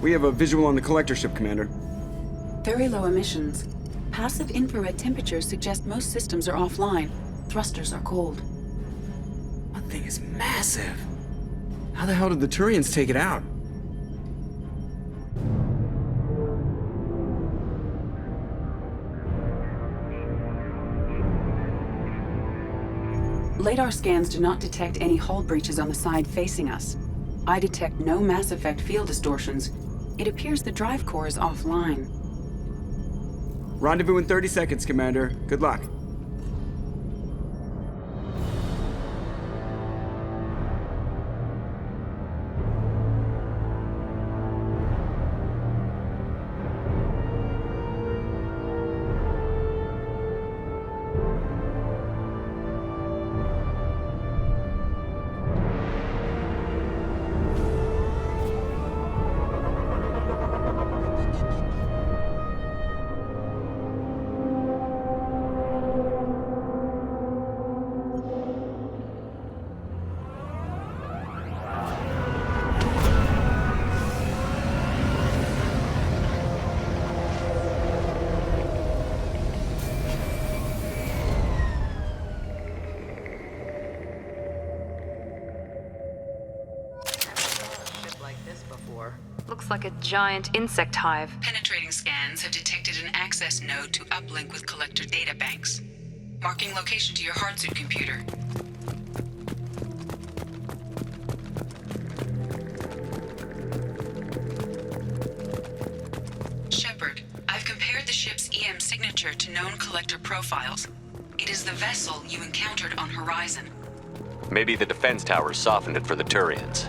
We have a visual on the collector ship, Commander. Very low emissions. Passive infrared temperatures suggest most systems are offline. Thrusters are cold. That thing is massive. How the hell did the Turians take it out? LiDAR scans do not detect any hull breaches on the side facing us. I detect no Mass Effect field distortions. It appears the drive core is offline. Rendezvous in 30 seconds, Commander. Good luck. Looks like a giant insect hive. Penetrating scans have detected an access node to uplink with collector databanks. Marking location to your hardsuit computer. Shepard, I've compared the ship's EM signature to known collector profiles. It is the vessel you encountered on Horizon. Maybe the defense towers softened it for the Turians.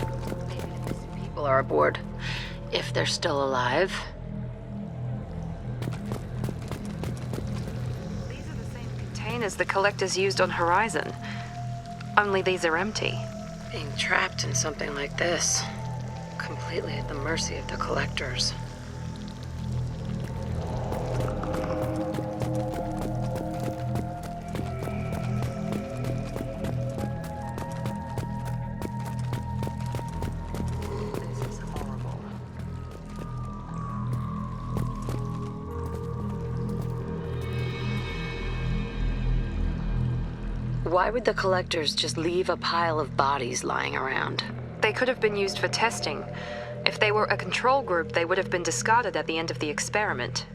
People are aboard. If they're still alive. These are the same containers the collectors used on Horizon. Only these are empty. Being trapped in something like this. Completely at the mercy of the collectors. Why would the collectors just leave a pile of bodies lying around? They could have been used for testing. If they were a control group, they would have been discarded at the end of the experiment.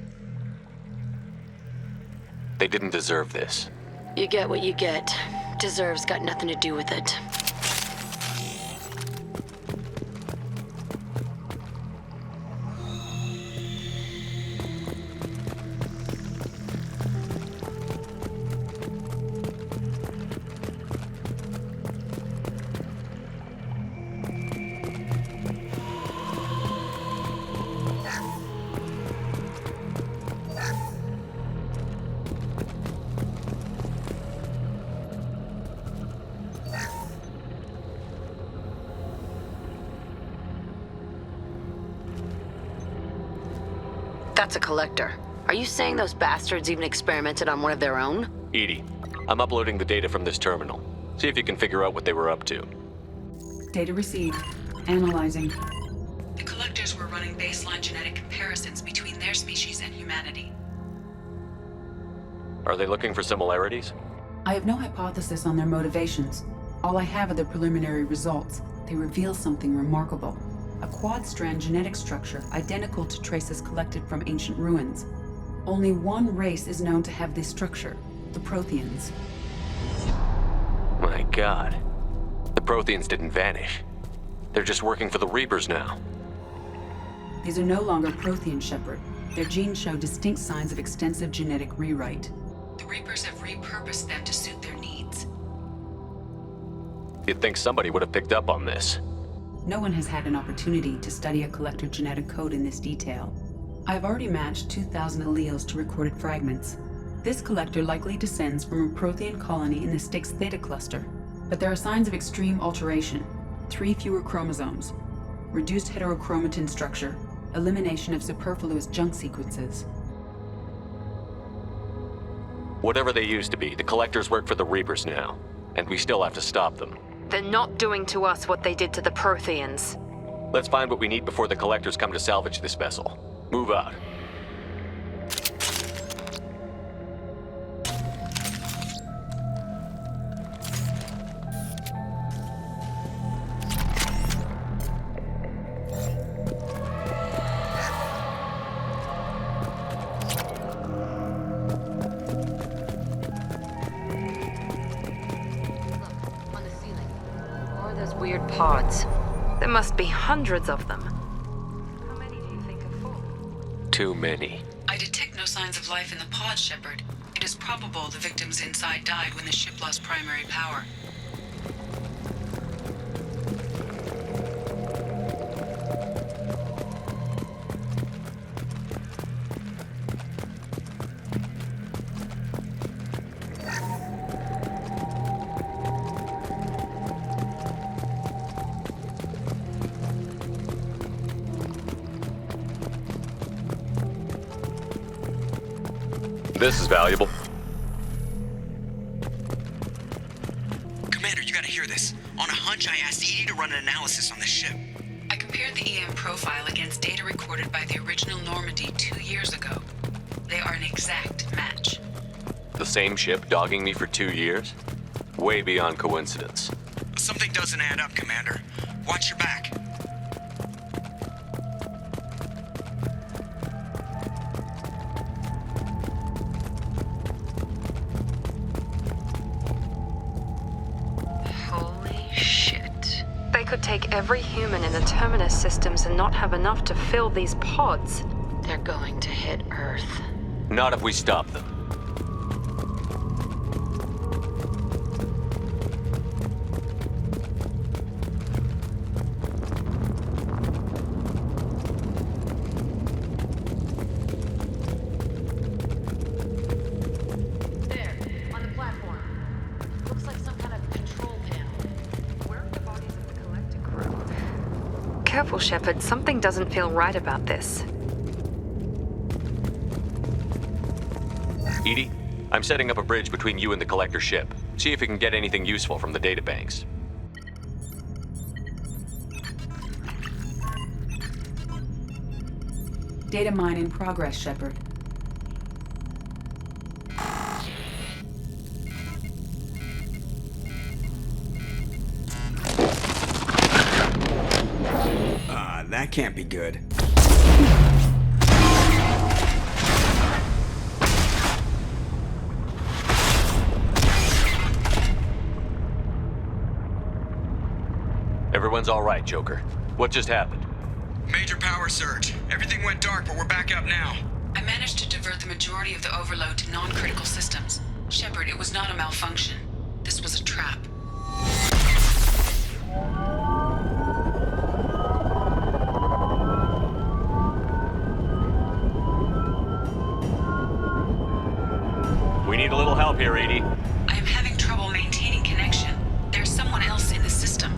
They didn't deserve this. You get what you get. Deserve's got nothing to do with it. That's a collector. Are you saying those bastards even experimented on one of their own? Edie, I'm uploading the data from this terminal. See if you can figure out what they were up to. Data received. Analyzing. The collectors were running baseline genetic comparisons between their species and humanity. Are they looking for similarities? I have no hypothesis on their motivations. All I have are the preliminary results. They reveal something remarkable. A quad-strand genetic structure identical to traces collected from ancient ruins. Only one race is known to have this structure, the Protheans. My God. The Protheans didn't vanish. They're just working for the Reapers now. These are no longer Prothean, Shepard. Their genes show distinct signs of extensive genetic rewrite. The Reapers have repurposed them to suit their needs. You'd think somebody would have picked up on this. No one has had an opportunity to study a collector genetic code in this detail. I have already matched 2,000 alleles to recorded fragments. This collector likely descends from a Prothean colony in the Styx Theta cluster, but there are signs of extreme alteration. 3 fewer chromosomes, reduced heterochromatin structure, elimination of superfluous junk sequences. Whatever they used to be, the collectors work for the Reapers now, and we still have to stop them. They're not doing to us what they did to the Protheans. Let's find what we need before the collectors come to salvage this vessel. Move out. Weird pods. There must be hundreds of them. How many do you think are full? Too many. I detect no signs of life in the pod, Shepard. It is probable the victims inside died when the ship lost primary power. This is valuable. Commander, you gotta hear this. On a hunch, I asked Edie to run an analysis on the ship. I compared the EM profile against data recorded by the original Normandy 2 years ago. They are an exact match. The same ship dogging me for 2 years? Way beyond coincidence. Something doesn't add up, Commander. Watch your back. Could take every human in the Terminus systems and not have enough to fill these pods. They're going to hit Earth. Not if we stop them. There, on the platform. Looks like some kind of control panel. Where are the bodies of the collector crew? Careful, Shepard. Something doesn't feel right about this. Edie, I'm setting up a bridge between you and the collector ship. See if you can get anything useful from the databanks. Data mine in progress, Shepard. That can't be good. Everyone's all right, Joker. What just happened? Major power surge. Everything went dark, but we're back up now. I managed to divert the majority of the overload to non-critical systems. Shepard, it was not a malfunction. This was a trap. We need a little help here, Edie. I am having trouble maintaining connection. There's someone else in the system.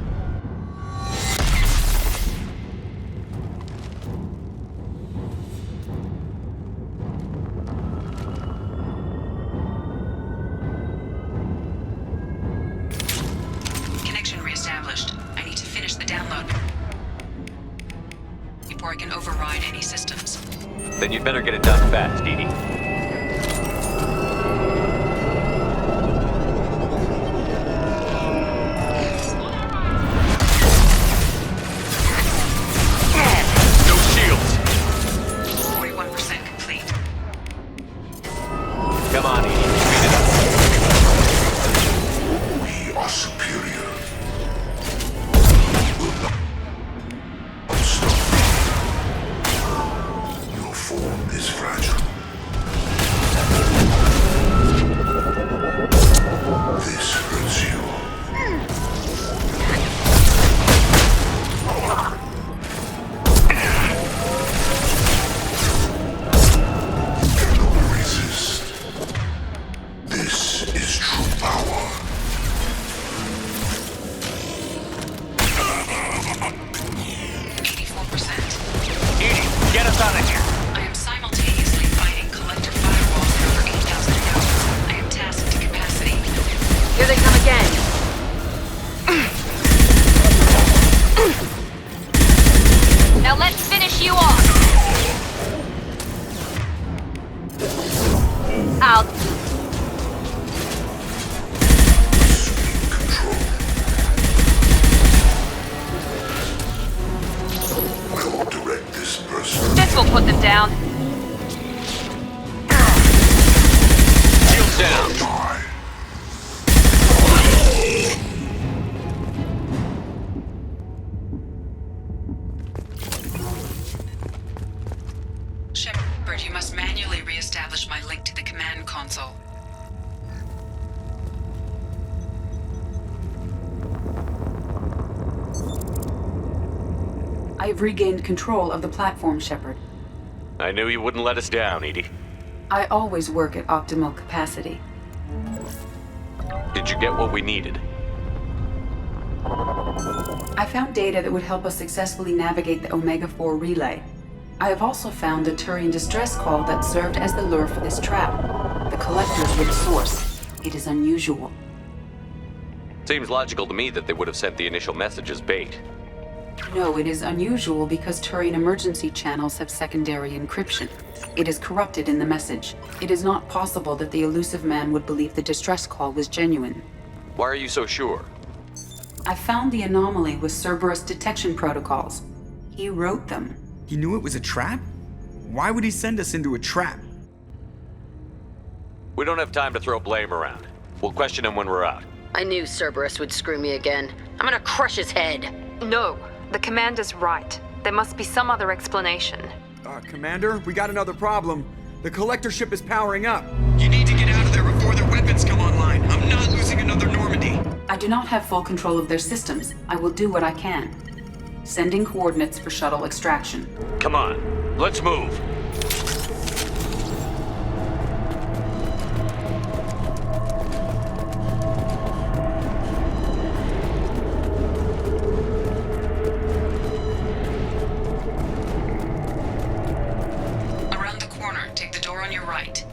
Connection reestablished. I need to finish the download before I can override any systems. Then you'd better get it done fast, Edie. Come on, Edie. Speed it up. We are superior. We will not stop. Your form is fragile. I have regained control of the platform, Shepard. I knew you wouldn't let us down, Edie. I always work at optimal capacity. Did you get what we needed? I found data that would help us successfully navigate the Omega-4 relay. I have also found a Turian distress call that served as the lure for this trap. The collectors were the source. It is unusual. Seems logical to me that they would have sent the initial message as bait. No, it is unusual because Turian emergency channels have secondary encryption. It is corrupted in the message. It is not possible that the elusive man would believe the distress call was genuine. Why are you so sure? I found the anomaly with Cerberus detection protocols. He wrote them. He knew it was a trap? Why would he send us into a trap? We don't have time to throw blame around. We'll question him when we're out. I knew Cerberus would screw me again. I'm gonna crush his head. No, the commander's right. There must be some other explanation. Commander, we got another problem. The collector ship is powering up. You need to get out of there before their weapons come online. I'm not losing another Normandy. I do not have full control of their systems. I will do what I can. Sending coordinates for shuttle extraction. Come on, let's move. Around the corner, take the door on your right.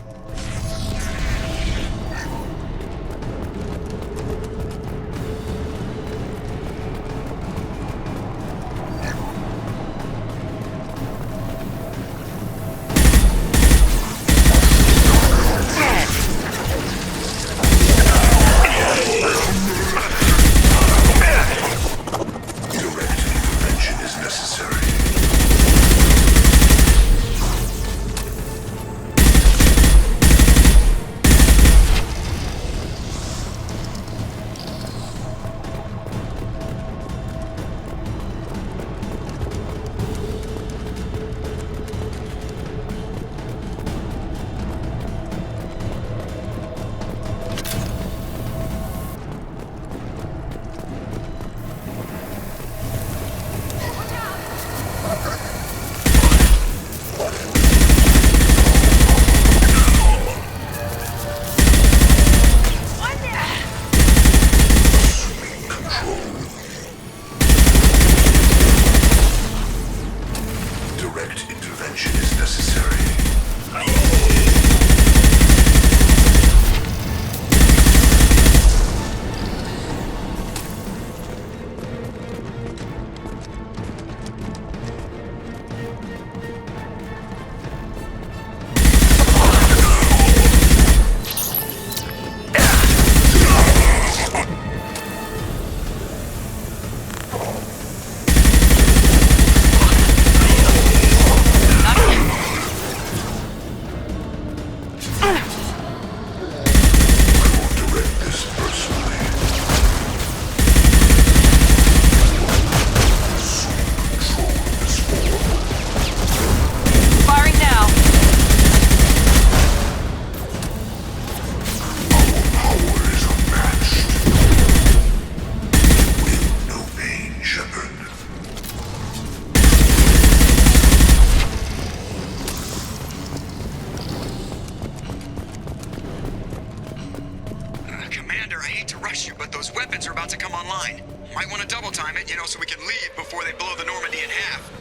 So we can leave before they blow the Normandy in half.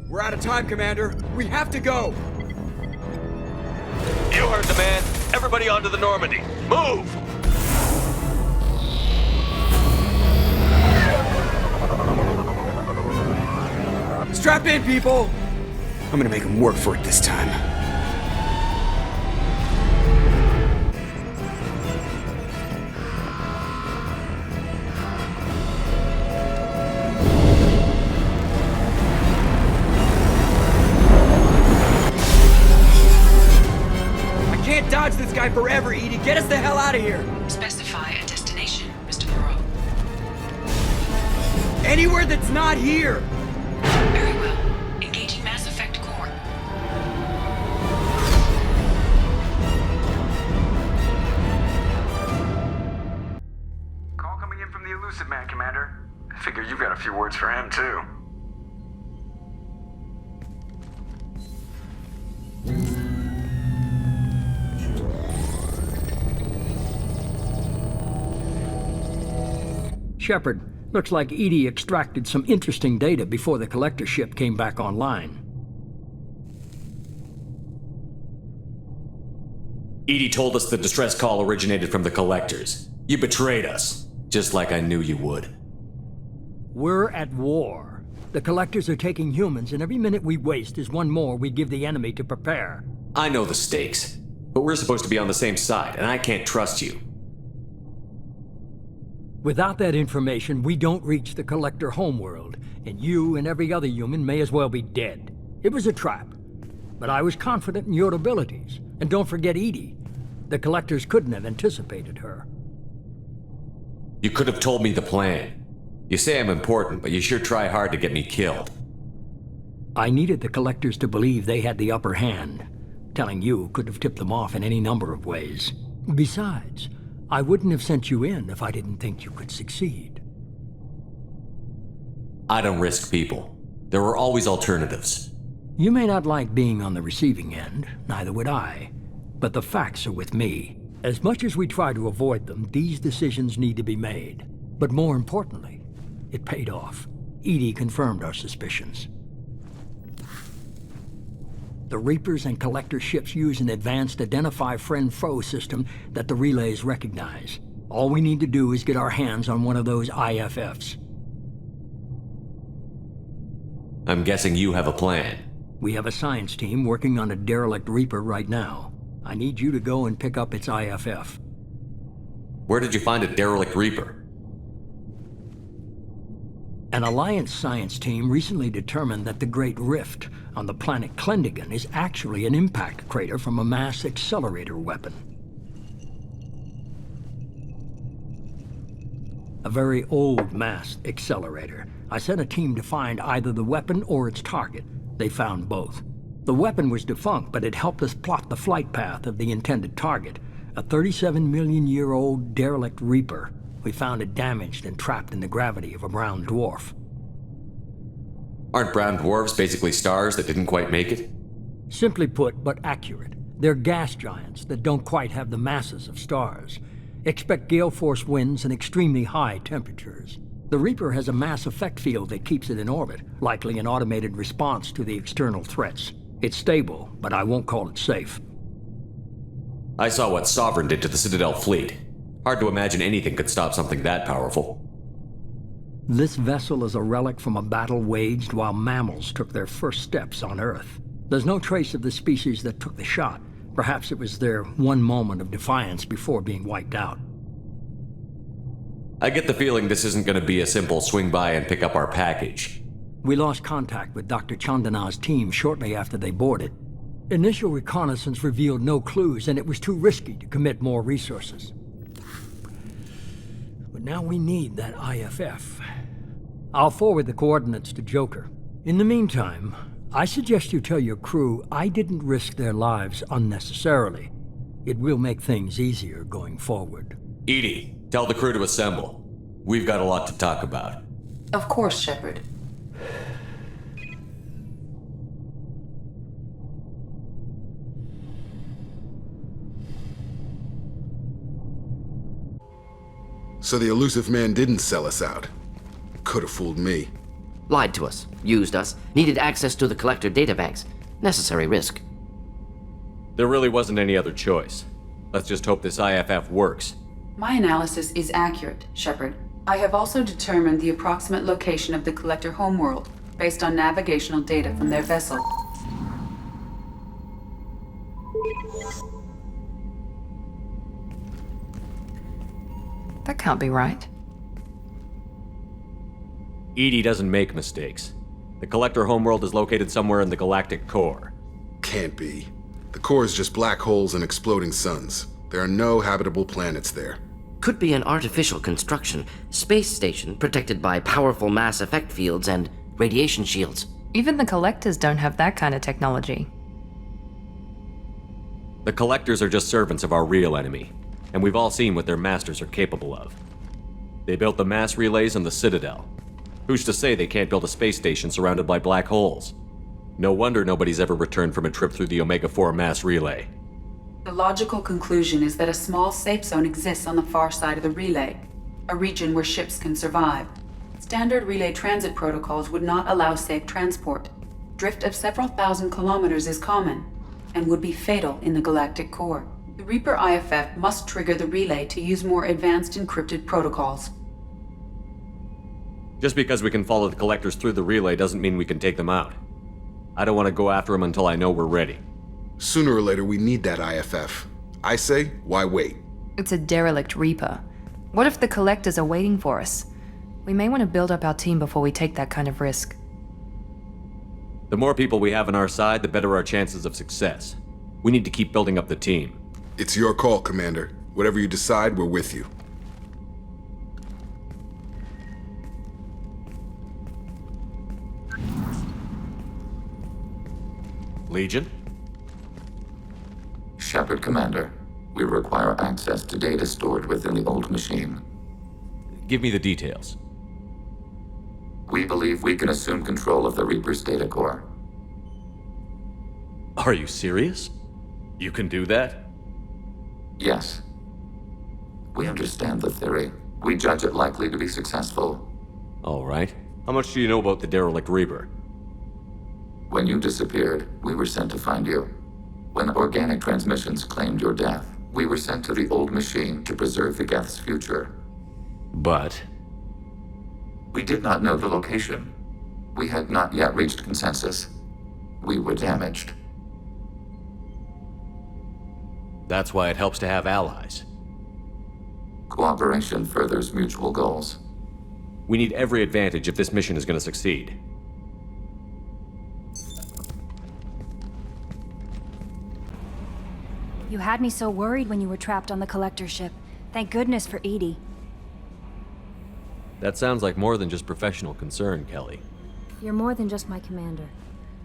We're out of time, Commander. We have to go! You heard the man. Everybody onto the Normandy. Move! Strap in, people! I'm gonna make them work for it this time. guy forever, Edie. Get us the hell out of here. Specify a destination, Mr. Moreau. Anywhere that's not here. Very well. Engaging Mass Effect core. Call coming in from the Elusive Man, Commander. I figure you've got a few words for him, too. Shepard, looks like EDI extracted some interesting data before the collector ship came back online. EDI told us the distress call originated from the collectors. You betrayed us, just like I knew you would. We're at war. The collectors are taking humans, and every minute we waste is one more we give the enemy to prepare. I know the stakes, but we're supposed to be on the same side, and I can't trust you. Without that information, we don't reach the collector homeworld, and you and every other human may as well be dead. It was a trap, but I was confident in your abilities. And don't forget Edie. The collectors couldn't have anticipated her. You could have told me the plan. You say I'm important, but you sure try hard to get me killed. I needed the collectors to believe they had the upper hand. Telling you could have tipped them off in any number of ways. Besides, I wouldn't have sent you in if I didn't think you could succeed. I don't risk people. There were always alternatives. You may not like being on the receiving end, neither would I. But the facts are with me. As much as we try to avoid them, these decisions need to be made. But more importantly, it paid off. Edie confirmed our suspicions. The Reapers and Collector ships use an advanced Identify Friend-Foe system that the relays recognize. All we need to do is get our hands on one of those IFFs. I'm guessing you have a plan. We have a science team working on a derelict Reaper right now. I need you to go and pick up its IFF. Where did you find a derelict Reaper? An Alliance science team recently determined that the Great Rift on the planet Klendigan is actually an impact crater from a mass accelerator weapon. A very old mass accelerator. I sent a team to find either the weapon or its target. They found both. The weapon was defunct, but it helped us plot the flight path of the intended target, a 37-million-year-old derelict Reaper. We found it damaged and trapped in the gravity of a brown dwarf. Aren't brown dwarves basically stars that didn't quite make it? Simply put, but accurate. They're gas giants that don't quite have the masses of stars. Expect gale force winds and extremely high temperatures. The Reaper has a mass effect field that keeps it in orbit, likely an automated response to the external threats. It's stable, but I won't call it safe. I saw what Sovereign did to the Citadel fleet. Hard to imagine anything could stop something that powerful. This vessel is a relic from a battle waged while mammals took their first steps on Earth. There's no trace of the species that took the shot. Perhaps it was their one moment of defiance before being wiped out. I get the feeling this isn't going to be a simple swing by and pick up our package. We lost contact with Dr. Chandana's team shortly after they boarded. Initial reconnaissance revealed no clues, and it was too risky to commit more resources. But now we need that IFF. I'll forward the coordinates to Joker. In the meantime, I suggest you tell your crew I didn't risk their lives unnecessarily. It will make things easier going forward. Edie, tell the crew to assemble. We've got a lot to talk about. Of course, Shepard. So the elusive man didn't sell us out. Could have fooled me. Lied to us, used us, needed access to the collector databanks. Necessary risk. There really wasn't any other choice. Let's just hope this IFF works. My analysis is accurate, Shepard. I have also determined the approximate location of the collector homeworld based on navigational data from their vessel. That can't be right. Edie doesn't make mistakes. The collector homeworld is located somewhere in the galactic core. Can't be. The core is just black holes and exploding suns. There are no habitable planets there. Could be an artificial construction, space station protected by powerful mass effect fields and radiation shields. Even the Collectors don't have that kind of technology. The Collectors are just servants of our real enemy, and we've all seen what their masters are capable of. They built the mass relays on the Citadel. Who's to say they can't build a space station surrounded by black holes? No wonder nobody's ever returned from a trip through the Omega-4 mass relay. The logical conclusion is that a small safe zone exists on the far side of the relay, a region where ships can survive. Standard relay transit protocols would not allow safe transport. Drift of several thousand kilometers is common, and would be fatal in the galactic core. The Reaper IFF must trigger the relay to use more advanced encrypted protocols. Just because we can follow the Collectors through the relay doesn't mean we can take them out. I don't want to go after them until I know we're ready. Sooner or later, we need that IFF. I say, why wait? It's a derelict Reaper. What if the Collectors are waiting for us? We may want to build up our team before we take that kind of risk. The more people we have on our side, the better our chances of success. We need to keep building up the team. It's your call, Commander. Whatever you decide, we're with you. Legion? Shepard, Commander. We require access to data stored within the old machine. Give me the details. We believe we can assume control of the Reaper's data core. Are you serious? You can do that? Yes. We understand the theory. We judge it likely to be successful. All right. How much do you know about the derelict Reaper? When you disappeared, we were sent to find you. When organic transmissions claimed your death, we were sent to the old machine to preserve the Geth's future. But... we did not know the location. We had not yet reached consensus. We were damaged. That's why it helps to have allies. Cooperation furthers mutual goals. We need every advantage if this mission is going to succeed. You had me so worried when you were trapped on the Collector ship. Thank goodness for Edie. That sounds like more than just professional concern, Kelly. You're more than just my commander.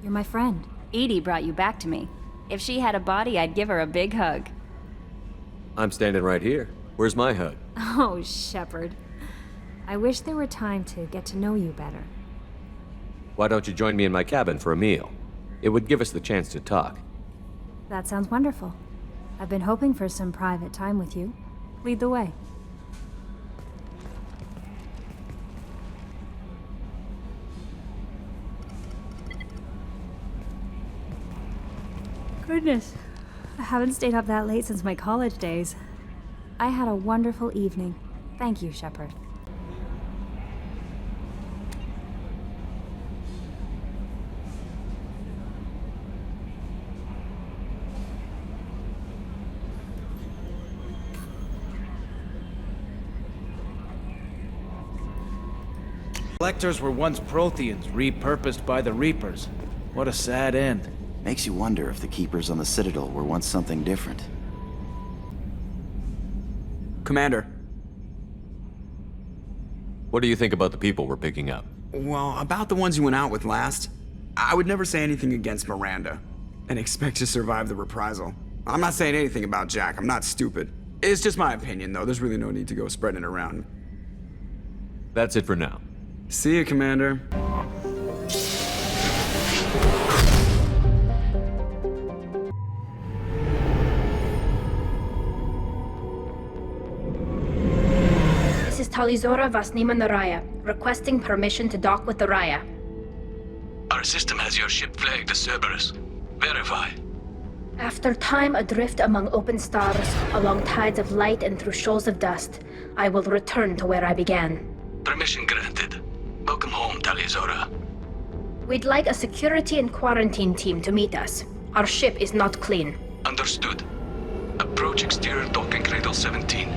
You're my friend. Edie brought you back to me. If she had a body, I'd give her a big hug. I'm standing right here. Where's my hug? Oh, Shepard. I wish there were time to get to know you better. Why don't you join me in my cabin for a meal? It would give us the chance to talk. That sounds wonderful. I've been hoping for some private time with you. Lead the way. Goodness, I haven't stayed up that late since my college days. I had a wonderful evening. Thank you, Shepard. Collectors were once Protheans, repurposed by the Reapers. What a sad end. Makes you wonder if the Keepers on the Citadel were once something different. Commander. What do you think about the people we're picking up? Well, about the ones you went out with last, I would never say anything against Miranda and expect to survive the reprisal. I'm not saying anything about Jack, I'm not stupid. It's just my opinion, though. There's really no need to go spreading it around. That's it for now. See you, Commander. This is Talizora Vasniman Aria, requesting permission to dock with the Raya. Our system has your ship flagged as Cerberus. Verify. After time adrift among open stars, along tides of light and through shoals of dust, I will return to where I began. Permission granted. Welcome home, Talizora. We'd like a security and quarantine team to meet us. Our ship is not clean. Understood. Approach exterior docking cradle 17.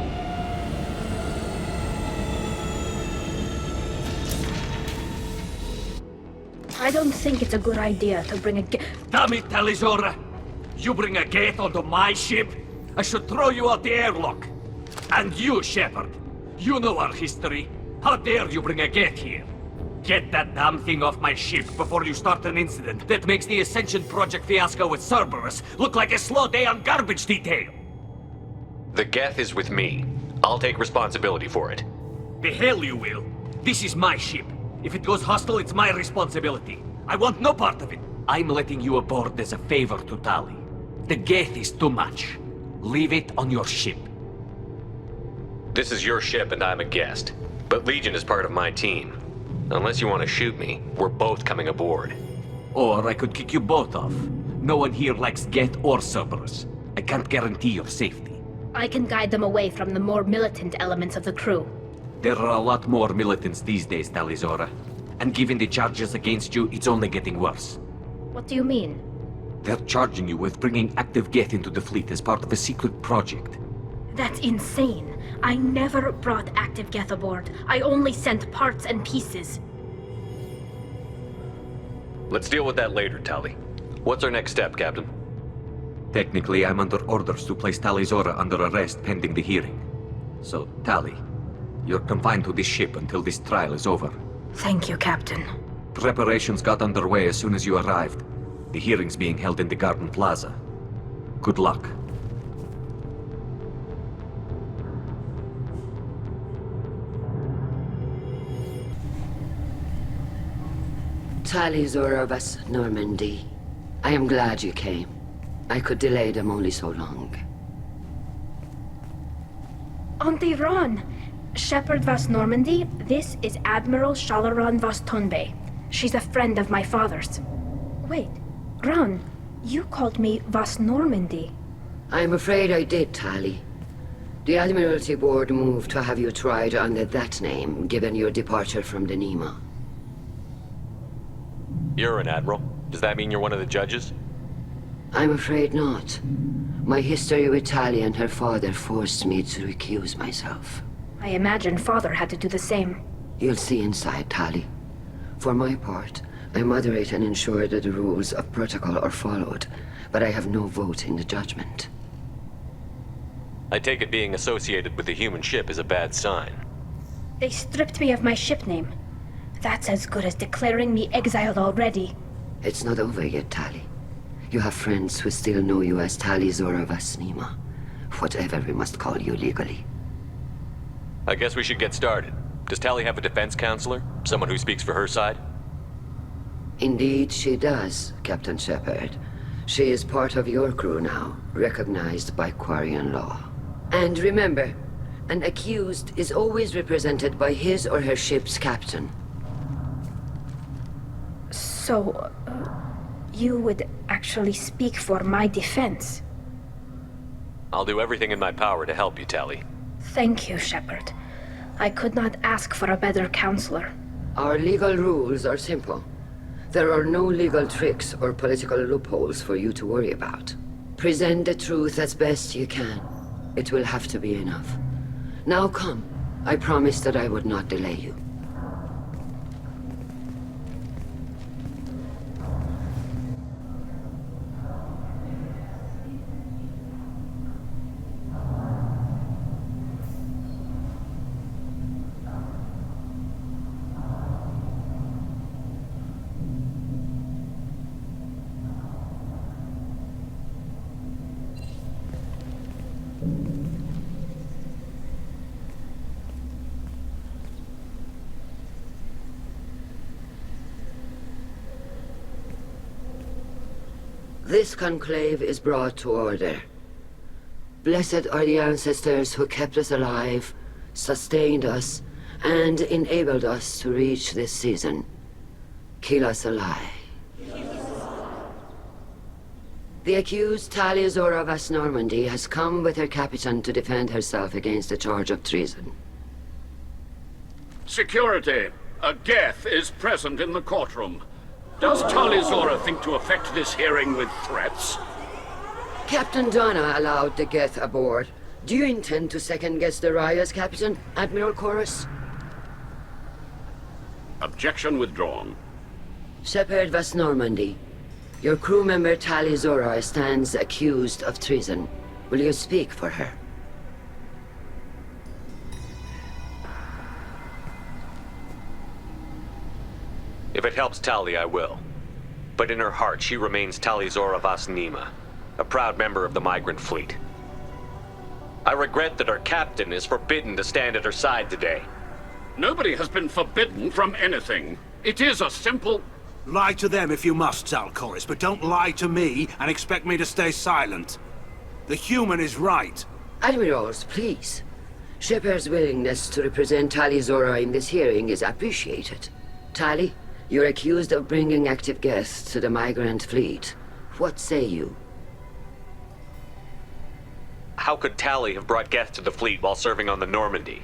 I don't think it's a good idea to bring a Damn it, Talizora! You bring a gate onto my ship? I should throw you out the airlock. And you, Shepard, you know our history. How dare you bring a Geth here? Get that damn thing off my ship before you start an incident that makes the Ascension Project fiasco with Cerberus look like a slow day on garbage detail. The Geth is with me. I'll take responsibility for it. The hell you will. This is my ship. If it goes hostile, it's my responsibility. I want no part of it. I'm letting you aboard as a favor to Tali. The Geth is too much. Leave it on your ship. This is your ship and I'm a guest. But Legion is part of my team. Unless you want to shoot me, we're both coming aboard. Or I could kick you both off. No one here likes Geth or Cerberus. I can't guarantee your safety. I can guide them away from the more militant elements of the crew. There are a lot more militants these days, Talizora. And given the charges against you, it's only getting worse. What do you mean? They're charging you with bringing active Geth into the fleet as part of a secret project. That's insane. I never brought active Geth aboard. I only sent parts and pieces. Let's deal with that later, Tali. What's our next step, Captain? Technically, I'm under orders to place Talizora under arrest pending the hearing. So, Tali, you're confined to this ship until this trial is over. Thank you, Captain. Preparations got underway as soon as you arrived. The hearing's being held in the Garden Plaza. Good luck. Talizora vas Normandy. I am glad you came. I could delay them only so long. Auntie Ron! Shepard vas Normandy, this is Admiral Shalaran vas Tonbe. She's a friend of my father's. Wait, Ron, you called me vas Normandy. I'm afraid I did, Tali. The Admiralty Board moved to have you tried under that name, given your departure from the Nema. You're an admiral. Does that mean you're one of the judges? I'm afraid not. My history with Tali and her father forced me to recuse myself. I imagine father had to do the same. You'll see inside, Tali. For my part, I moderate and ensure that the rules of protocol are followed, but I have no vote in the judgment. I take it being associated with the human ship is a bad sign. They stripped me of my ship name. That's as good as declaring me exiled already. It's not over yet, Tali. You have friends who still know you as Talizora vas Nema. Whatever we must call you legally. I guess we should get started. Does Tali have a defense counselor? Someone who speaks for her side? Indeed, she does, Captain Shepard. She is part of your crew now, recognized by Quarian law. And remember, an accused is always represented by his or her ship's captain. So, you would actually speak for my defense? I'll do everything in my power to help you, Tali. Thank you, Shepard. I could not ask for a better counselor. Our legal rules are simple. There are no legal tricks or political loopholes for you to worry about. Present the truth as best you can. It will have to be enough. Now come. I promised that I would not delay you. This conclave is brought to order. Blessed are the ancestors who kept us alive, sustained us, and enabled us to reach this season. Kill us alive. The accused Talizora vas Normandy has come with her captain to defend herself against the charge of treason. Security! A Geth is present in the courtroom. Does Talizora think to effect this hearing with threats? Captain Donna allowed the Geth aboard. Do you intend to second-guess the Raya's captain, Admiral Chorus? Objection withdrawn. Shepard vas Normandy. Your crew member Talizora stands accused of treason. Will you speak for her? If it helps Tali, I will. But in her heart, she remains Tali Zora Vas Nima, a proud member of the migrant fleet. I regret that her captain is forbidden to stand at her side today. Nobody has been forbidden from anything. It is a simple... Lie to them if you must, Zalcoris, but don't lie to me and expect me to stay silent. The human is right. Admirals, please. Shepard's willingness to represent Tali Zora in this hearing is appreciated. Tali, you're accused of bringing active guests to the migrant fleet. What say you? How could Tali have brought Geth to the fleet while serving on the Normandy?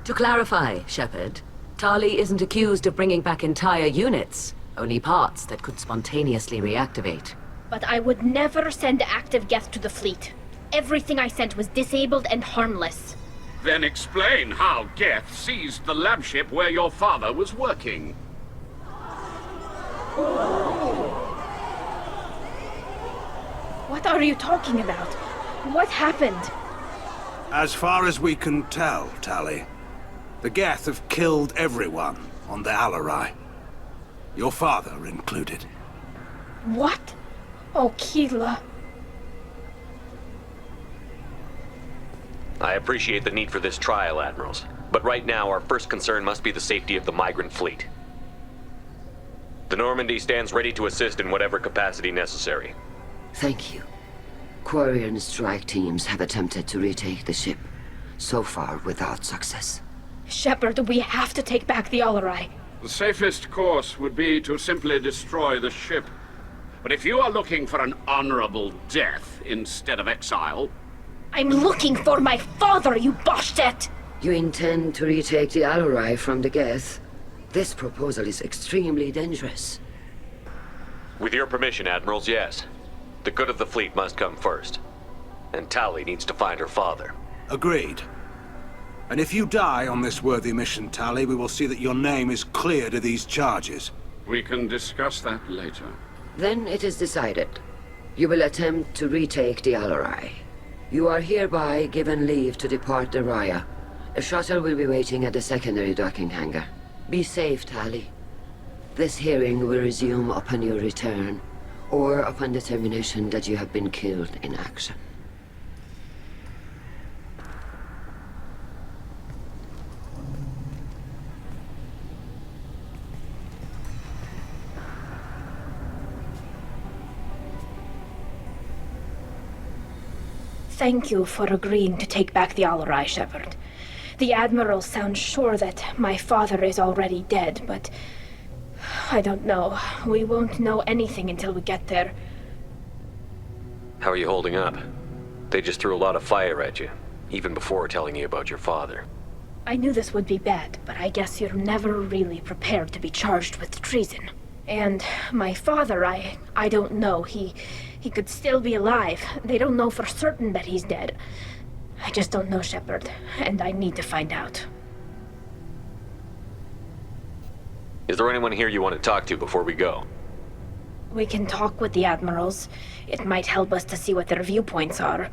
To clarify, Shepard, Tali isn't accused of bringing back entire units, only parts that could spontaneously reactivate. But I would never send active Geth to the fleet. Everything I sent was disabled and harmless. Then explain how Geth seized the lab ship where your father was working. What are you talking about? What happened? As far as we can tell, Tali, the Geth have killed everyone on the Alarai. Your father included. What? Oh, Keela. I appreciate the need for this trial, Admirals. But right now, our first concern must be the safety of the migrant fleet. The Normandy stands ready to assist in whatever capacity necessary. Thank you. Quarian strike teams have attempted to retake the ship, so far without success. Shepard, we have to take back the Alarai. The safest course would be to simply destroy the ship. But if you are looking for an honorable death instead of exile... I'm looking for my father, you bastet! You intend to retake the Alarai from the Geth? This proposal is extremely dangerous. With your permission, Admirals, yes. The good of the fleet must come first. And Tali needs to find her father. Agreed. And if you die on this worthy mission, Tali, we will see that your name is cleared of these charges. We can discuss that later. Then it is decided. You will attempt to retake the Alarai. You are hereby given leave to depart the Raya. A shuttle will be waiting at the secondary docking hangar. Be safe, Tali. This hearing will resume upon your return, or upon determination that you have been killed in action. Thank you for agreeing to take back the Alarai, Shepard. The Admiral sounds sure that my father is already dead, but... I don't know. We won't know anything until we get there. How are you holding up? They just threw a lot of fire at you, even before telling you about your father. I knew this would be bad, but I guess you're never really prepared to be charged with treason. And my father, I don't know. He could still be alive. They don't know for certain that he's dead. I just don't know, Shepard, and I need to find out. Is there anyone here you want to talk to before we go? We can talk with the Admirals. It might help us to see what their viewpoints are,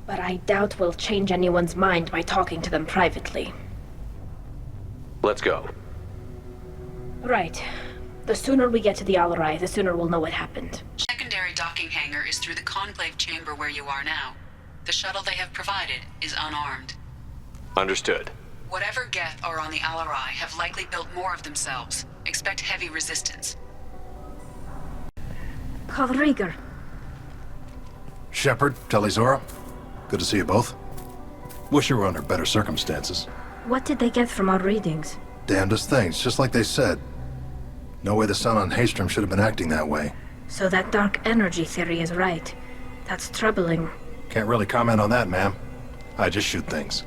but I doubt we'll change anyone's mind by talking to them privately. Let's go. Right. The sooner we get to the Alarai, the sooner we'll know what happened. Secondary docking hangar is through the conclave chamber where you are now. The shuttle they have provided is unarmed. Understood. Whatever Geth are on the Alarai have likely built more of themselves. Expect heavy resistance. Kalrieger. Shepard, Tali Zora. Good to see you both. Wish you were under better circumstances. What did they get from our readings? Damnedest things, just like they said. No way the sun on Haystrom should have been acting that way. So that dark energy theory is right. That's troubling. Can't really comment on that, ma'am. I just shoot things.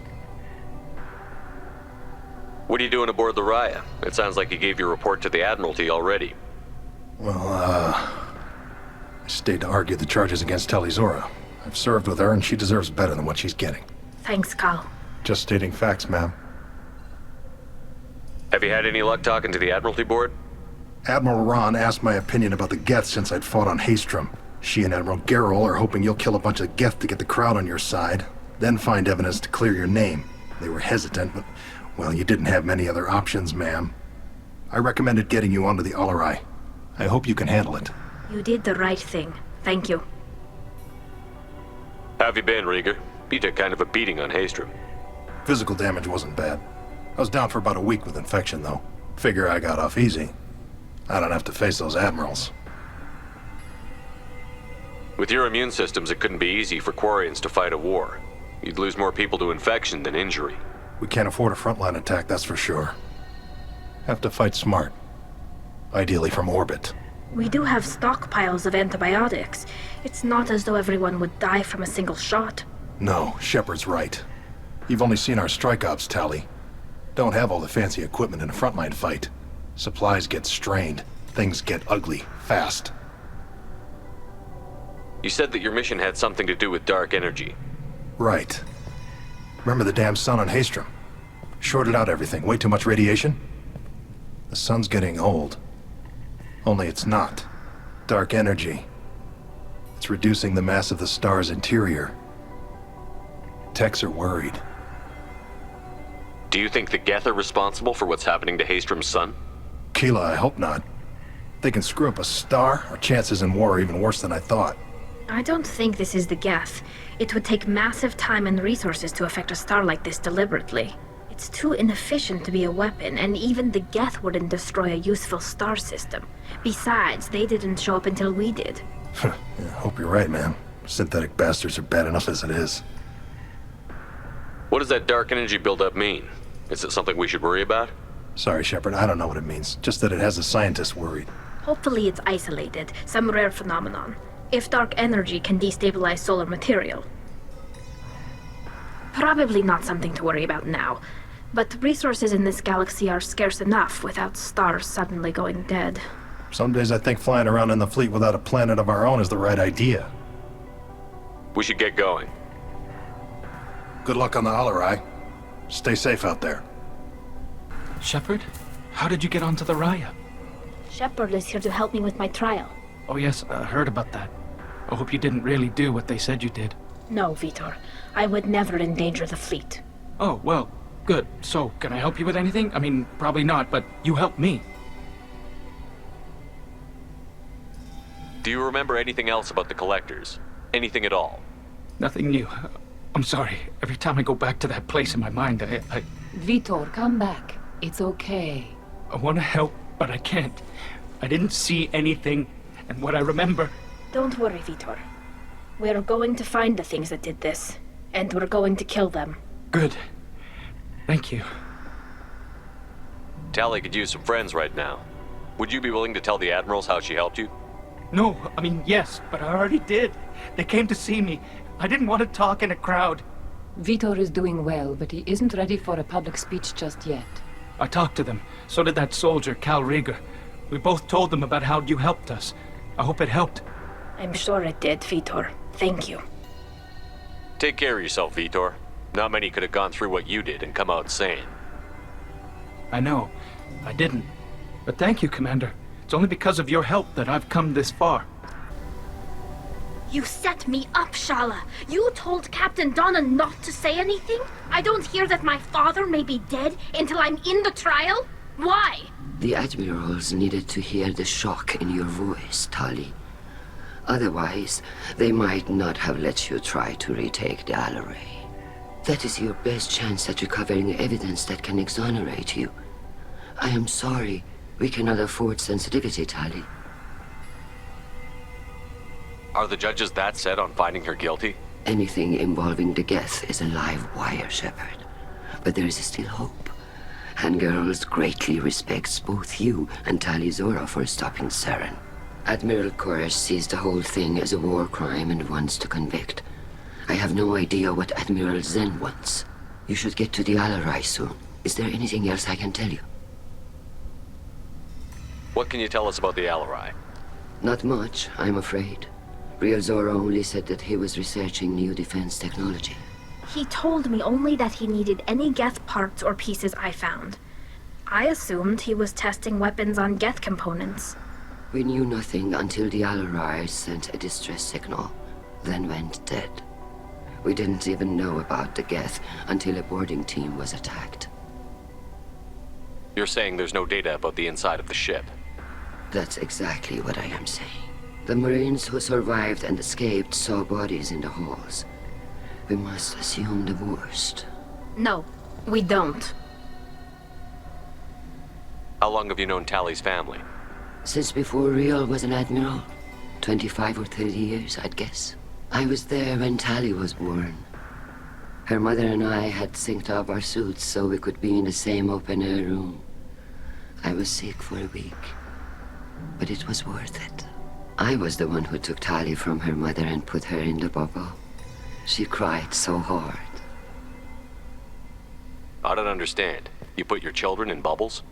What are you doing aboard the Raya? It sounds like you gave your report to the Admiralty already. Well, I stayed to argue the charges against Tali Zora. I've served with her, and she deserves better than what she's getting. Thanks, Kal. Just stating facts, ma'am. Have you had any luck talking to the Admiralty board? Admiral Ron asked my opinion about the Geth since I'd fought on Haystrom. She and Admiral Gerrel are hoping you'll kill a bunch of Geth to get the crowd on your side, then find evidence to clear your name. They were hesitant, but, well, you didn't have many other options, ma'am. I recommended getting you onto the Alarai. I hope you can handle it. You did the right thing. Thank you. How have you been, Rieger? You took kind of a beating on Haystrom. Physical damage wasn't bad. I was down for about a week with infection, though. Figure I got off easy. I don't have to face those admirals. With your immune systems, it couldn't be easy for Quarians to fight a war. You'd lose more people to infection than injury. We can't afford a frontline attack, that's for sure. Have to fight smart. Ideally from orbit. We do have stockpiles of antibiotics. It's not as though everyone would die from a single shot. No, Shepard's right. You've only seen our strike ops, Tali. Don't have all the fancy equipment in a frontline fight. Supplies get strained. Things get ugly, fast. You said that your mission had something to do with dark energy. Right. Remember the damn sun on Haystrom? Shorted out everything. Way too much radiation? The sun's getting old. Only it's not. Dark energy. It's reducing the mass of the star's interior. Techs are worried. Do you think the Geth are responsible for what's happening to Haystrom's sun? Keela, I hope not. They can screw up a star, our chances in war are even worse than I thought. I don't think this is the Geth. It would take massive time and resources to affect a star like this deliberately. It's too inefficient to be a weapon, and even the Geth wouldn't destroy a useful star system. Besides, they didn't show up until we did. Yeah, hope you're right, man. Synthetic bastards are bad enough as it is. What does that dark energy buildup mean? Is it something we should worry about? Sorry, Shepard, I don't know what it means. Just that it has the scientists worried. Hopefully it's isolated, some rare phenomenon. If dark energy can destabilize solar material. Probably not something to worry about now. But resources in this galaxy are scarce enough without stars suddenly going dead. Some days I think flying around in the fleet without a planet of our own is the right idea. We should get going. Good luck on the Alarai. Stay safe out there. Shepard? How did you get onto the Raya? Shepard is here to help me with my trial. Oh yes, I heard about that. I hope you didn't really do what they said you did. No, Vitor. I would never endanger the fleet. Oh, well, good. So, can I help you with anything? I mean, probably not, but you helped me. Do you remember anything else about the Collectors? Anything at all? Nothing new. I'm sorry. Every time I go back to that place in my mind, I... Vitor, come back. It's okay. I want to help, but I can't. I didn't see anything, and what I remember... Don't worry, Vitor. We're going to find the things that did this, and we're going to kill them. Good. Thank you. Tali could use some friends right now. Would you be willing to tell the Admirals how she helped you? No, I mean, yes, but I already did. They came to see me. I didn't want to talk in a crowd. Vitor is doing well, but he isn't ready for a public speech just yet. I talked to them. So did that soldier, Cal Rieger. We both told them about how you helped us. I hope it helped. I'm sure it did, Vitor. Thank you. Take care of yourself, Vitor. Not many could have gone through what you did and come out sane. I know. I didn't. But thank you, Commander. It's only because of your help that I've come this far. You set me up, Shala. You told Captain Donna not to say anything? I don't hear that my father may be dead until I'm in the trial? Why? The Admirals needed to hear the shock in your voice, Tali. Otherwise, they might not have let you try to retake the Alarai. That is your best chance at recovering evidence that can exonerate you. I am sorry. We cannot afford sensitivity, Tali. Are the judges that set on finding her guilty? Anything involving the Geth is a live wire, Shepard. But there is still hope. And Girls greatly respects both you and Tali Zora for stopping Saren. Admiral Koresh sees the whole thing as a war crime and wants to convict. I have no idea what Admiral Zen wants. You should get to the Alarai soon. Is there anything else I can tell you? What can you tell us about the Alarai? Not much, I'm afraid. Real Zora only said that he was researching new defense technology. He told me only that he needed any Geth parts or pieces I found. I assumed he was testing weapons on Geth components. We knew nothing until the Alarai sent a distress signal, then went dead. We didn't even know about the Geth until a boarding team was attacked. You're saying there's no data about the inside of the ship? That's exactly what I am saying. The Marines who survived and escaped saw bodies in the halls. We must assume the worst. No, we don't. How long have you known Tali's family? Since before Real was an admiral. 25 or 30 years, I'd guess. I was there when Tali was born. Her mother and I had synced up our suits so we could be in the same open-air room. I was sick for a week, but it was worth it. I was the one who took Tali from her mother and put her in the bubble. She cried so hard. I don't understand. You put your children in bubbles?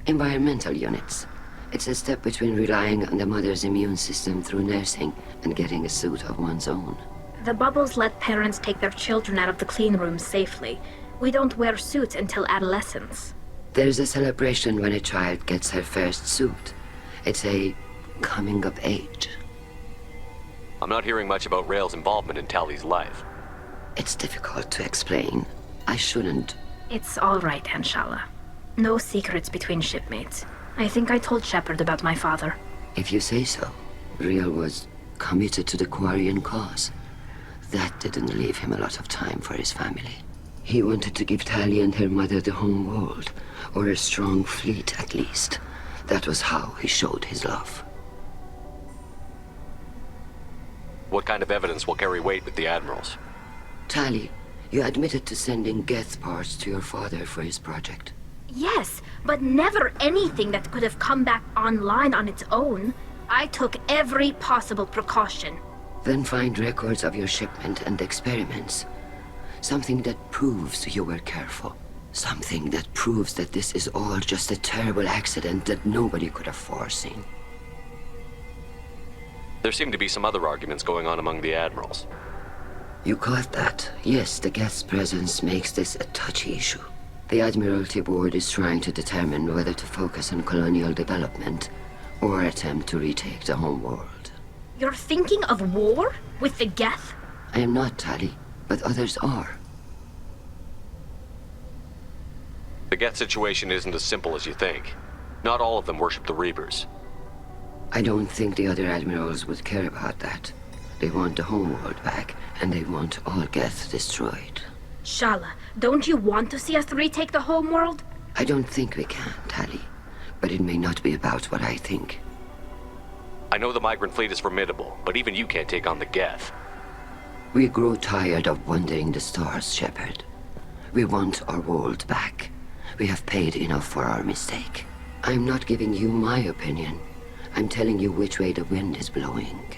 Environmental units. It's a step between relying on the mother's immune system through nursing and getting a suit of one's own. The bubbles let parents take their children out of the clean rooms safely. We don't wear suits until adolescence. There's a celebration when a child gets her first suit. It's a coming of age. I'm not hearing much about Rael's involvement in Tali's life. It's difficult to explain. I shouldn't. It's all right, Anshala. No secrets between shipmates. I think I told Shepard about my father. If you say so. Rael was committed to the Quarian cause. That didn't leave him a lot of time for his family. He wanted to give Tali and her mother the home world, or a strong fleet at least. That was how he showed his love. What kind of evidence will carry weight with the admirals? Tali, you admitted to sending Geth parts to your father for his project. Yes, but never anything that could have come back online on its own. I took every possible precaution. Then find records of your shipment and experiments. Something that proves you were careful. Something that proves that this is all just a terrible accident that nobody could have foreseen. There seem to be some other arguments going on among the admirals. You caught that? Yes, the Geth's presence makes this a touchy issue. The Admiralty Board is trying to determine whether to focus on colonial development or attempt to retake the home world. You're thinking of war? With the Geth? I am not, Tali, but others are. The Geth situation isn't as simple as you think. Not all of them worship the Reapers. I don't think the other admirals would care about that. They want the homeworld back, and they want all Geth destroyed. Shala, don't you want to see us retake the homeworld? I don't think we can, Tali. But it may not be about what I think. I know the migrant fleet is formidable, but even you can't take on the Geth. We grow tired of wandering the stars, Shepard. We want our world back. We have paid enough for our mistake. I'm not giving you my opinion. I'm telling you which way the wind is blowing.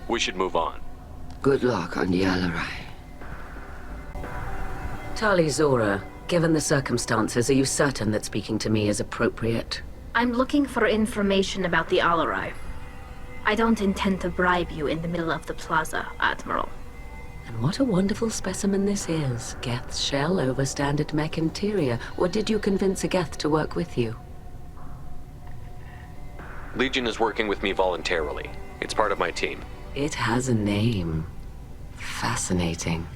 We should move on. Good luck on the Alarai. Tali Zora, given the circumstances, are you certain that speaking to me is appropriate? I'm looking for information about the Alarai. I don't intend to bribe you in the middle of the plaza, Admiral. And what a wonderful specimen this is. Geth's shell over standard mech interior. Or did you convince a Geth to work with you? Legion is working with me voluntarily. It's part of my team. It has a name. Fascinating.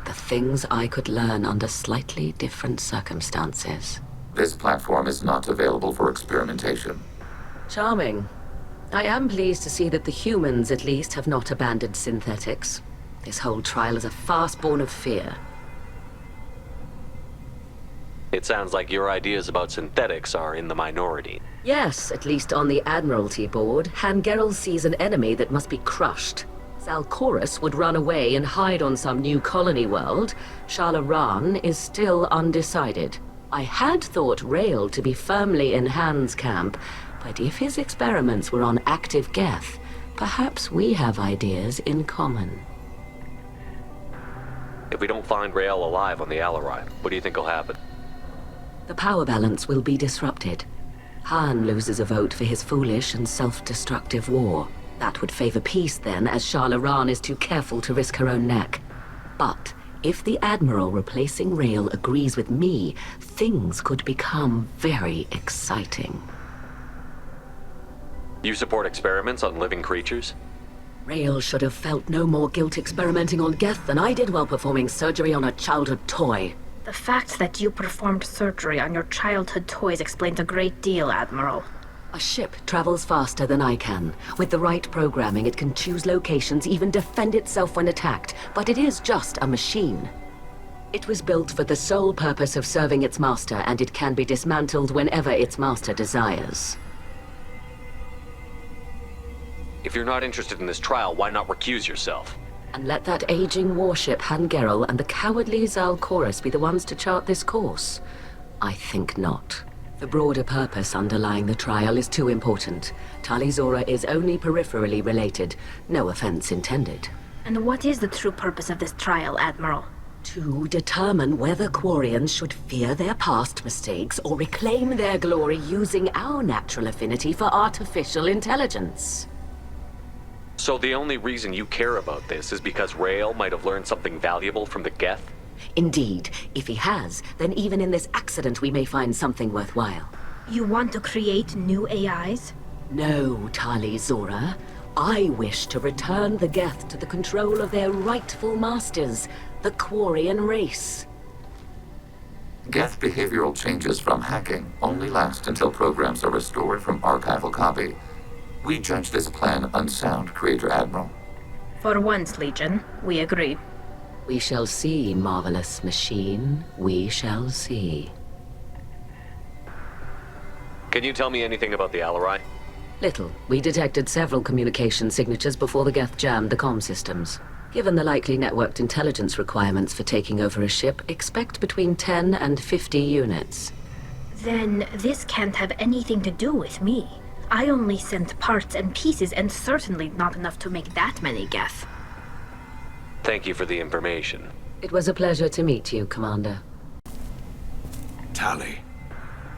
The things I could learn under slightly different circumstances. This platform is not available for experimentation. Charming. I am pleased to see that the humans, at least, have not abandoned synthetics. This whole trial is a farce born of fear. It sounds like your ideas about synthetics are in the minority. Yes, at least on the Admiralty Board, Hangerel sees an enemy that must be crushed. Zalcorus would run away and hide on some new colony world. Shalaran is still undecided. I had thought Rael to be firmly in Han's camp, but if his experiments were on active Geth, perhaps we have ideas in common. If we don't find Rael alive on the Alarai, what do you think will happen? The power balance will be disrupted. Han loses a vote for his foolish and self-destructive war. That would favor peace then, as Shalaran is too careful to risk her own neck. But If the Admiral replacing Rail agrees with me, things could become very exciting. You support experiments on living creatures? Rail should have felt no more guilt experimenting on Geth than I did while performing surgery on a childhood toy. The fact that you performed surgery on your childhood toys explains a great deal, Admiral. A ship travels faster than I can. With the right programming, it can choose locations, even defend itself when attacked, but it is just a machine. It was built for the sole purpose of serving its master, and it can be dismantled whenever its master desires. If you're not interested in this trial, why not recuse yourself? And let that aging warship Hangerel and the cowardly Zalcorus be the ones to chart this course? I think not. The broader purpose underlying the trial is too important. Tali Zora is only peripherally related. No offense intended. And what is the true purpose of this trial, Admiral? To determine whether Quarians should fear their past mistakes or reclaim their glory using our natural affinity for artificial intelligence. So the only reason you care about this is because Rael might have learned something valuable from the Geth? Indeed. If he has, then even in this accident we may find something worthwhile. You want to create new AIs? No, Tali Zora. I wish to return the Geth to the control of their rightful masters, the Quarian race. Geth behavioral changes from hacking only last until programs are restored from archival copy. We judge this plan unsound, Creator Admiral. For once, Legion, we agree. We shall see, marvelous machine. We shall see. Can you tell me anything about the Alarai? Little. We detected several communication signatures before the Geth jammed the comm systems. Given the likely networked intelligence requirements for taking over a ship, expect between 10 and 50 units. Then this can't have anything to do with me. I only sent parts and pieces, and certainly not enough to make that many Geth. Thank you for the information. It was a pleasure to meet you, Commander. Tali,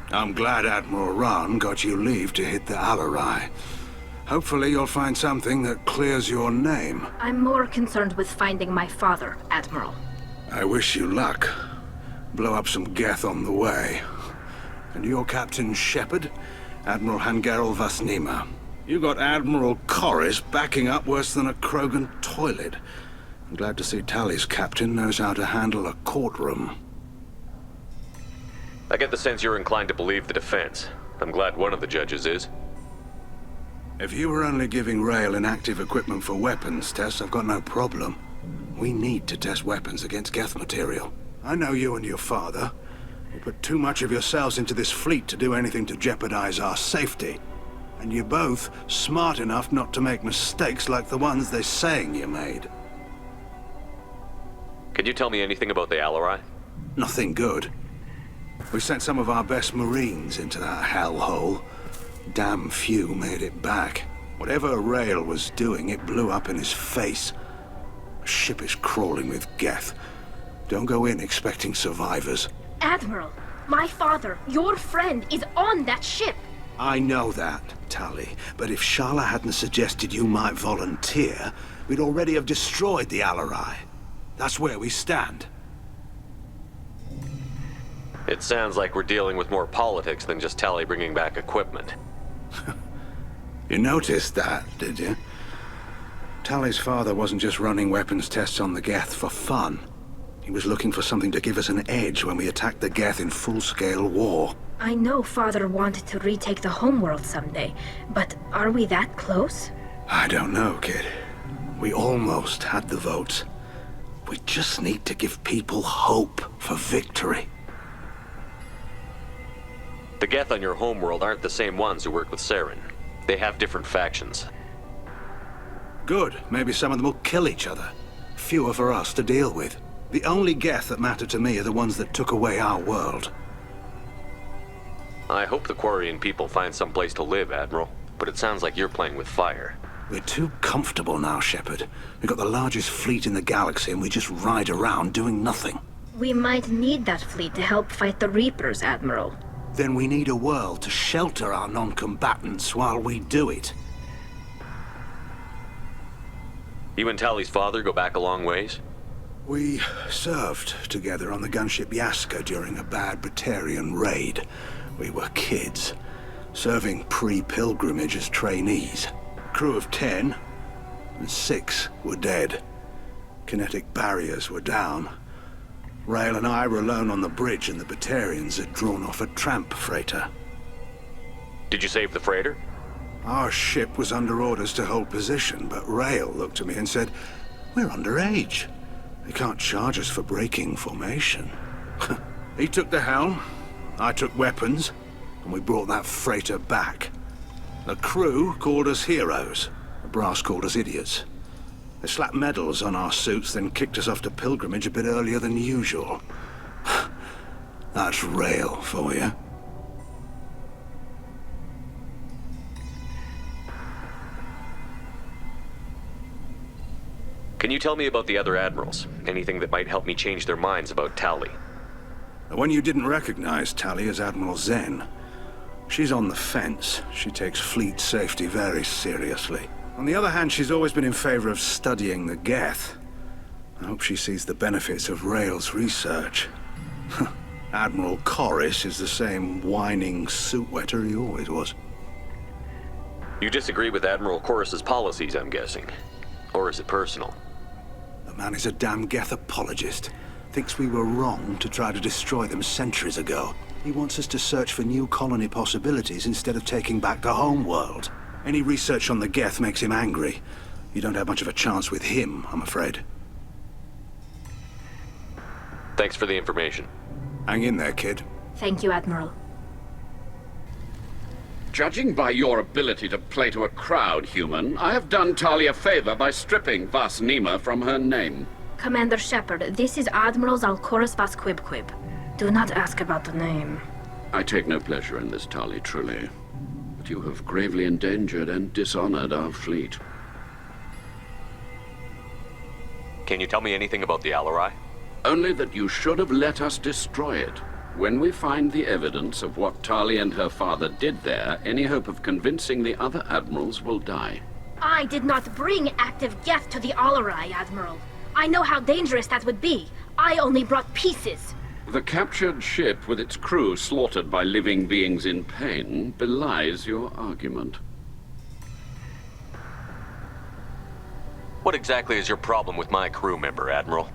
I'm glad Admiral Ran got you leave to hit the Alarai. Hopefully you'll find something that clears your name. I'm more concerned with finding my father, Admiral. I wish you luck. Blow up some Geth on the way. And your Captain Shepard? Admiral Hangerel Vasnima. You got Admiral Corris backing up worse than a Krogan toilet. I'm glad to see Tali's captain knows how to handle a courtroom. I get the sense you're inclined to believe the defense. I'm glad one of the judges is. If you were only giving Rail inactive equipment for weapons tests, I've got no problem. We need to test weapons against Geth material. I know you and your father. You put too much of yourselves into this fleet to do anything to jeopardize our safety. And you're both smart enough not to make mistakes like the ones they're saying you made. Can you tell me anything about the Alarai? Nothing good. We sent some of our best Marines into that hellhole. Damn few made it back. Whatever Rail was doing, it blew up in his face. The ship is crawling with Geth. Don't go in expecting survivors. Admiral, my father, your friend, is on that ship. I know that, Tali, but if Shala hadn't suggested you might volunteer, we'd already have destroyed the Alarai. That's where we stand. It sounds like we're dealing with more politics than just Tali bringing back equipment. You noticed that, did you? Tali's father wasn't just running weapons tests on the Geth for fun. He was looking for something to give us an edge when we attacked the Geth in full-scale war. I know Father wanted to retake the homeworld someday, but are we that close? I don't know, kid. We almost had the votes. We just need to give people hope for victory. The Geth on your homeworld aren't the same ones who work with Saren. They have different factions. Good. Maybe some of them will kill each other. Fewer for us to deal with. The only Geth that matter to me are the ones that took away our world. I hope the Quarian people find some place to live, Admiral. But it sounds like you're playing with fire. We're too comfortable now, Shepard. We've got the largest fleet in the galaxy and we just ride around doing nothing. We might need that fleet to help fight the Reapers, Admiral. Then we need a world to shelter our non-combatants while we do it. You and Tali's father go back a long ways? We served together on the gunship Yaska during a bad Batarian raid. We were kids, serving pre-pilgrimage as trainees. Crew of 10, and 6 were dead. Kinetic barriers were down. Rail and I were alone on the bridge, and the Batarians had drawn off a tramp freighter. Did you save the freighter? Our ship was under orders to hold position, but Rail looked at me and said, "We're underage. They can't charge us for breaking formation." He took the helm, I took weapons, and we brought that freighter back. The crew called us heroes. The brass called us idiots. They slapped medals on our suits, then kicked us off to pilgrimage a bit earlier than usual. That's Rail for you. Can you tell me about the other admirals? Anything that might help me change their minds about Tali? The one you didn't recognize, Tali, is Admiral Zen. She's on the fence. She takes fleet safety very seriously. On the other hand, she's always been in favor of studying the Geth. I hope she sees the benefits of Rail's research. Admiral Corris is the same whining suit wetter he always was. You disagree with Admiral Corris's policies, I'm guessing. Or is it personal? The man is a damn Geth apologist. Thinks we were wrong to try to destroy them centuries ago. He wants us to search for new colony possibilities instead of taking back the homeworld. Any research on the Geth makes him angry. You don't have much of a chance with him, I'm afraid. Thanks for the information. Hang in there, kid. Thank you, Admiral. Judging by your ability to play to a crowd, human, I have done Tali a favor by stripping Vas Nima from her name. Commander Shepard, this is Admiral Zalcoris Vas Quibquib. Do not ask about the name. I take no pleasure in this, Tali, truly. But you have gravely endangered and dishonored our fleet. Can you tell me anything about the Alarai? Only that you should have let us destroy it. When we find the evidence of what Tali and her father did there, any hope of convincing the other admirals will die. I did not bring active Geth to the Alarai, Admiral. I know how dangerous that would be. I only brought pieces. The captured ship with its crew slaughtered by living beings in pain belies your argument. What exactly is your problem with my crew member, Admiral?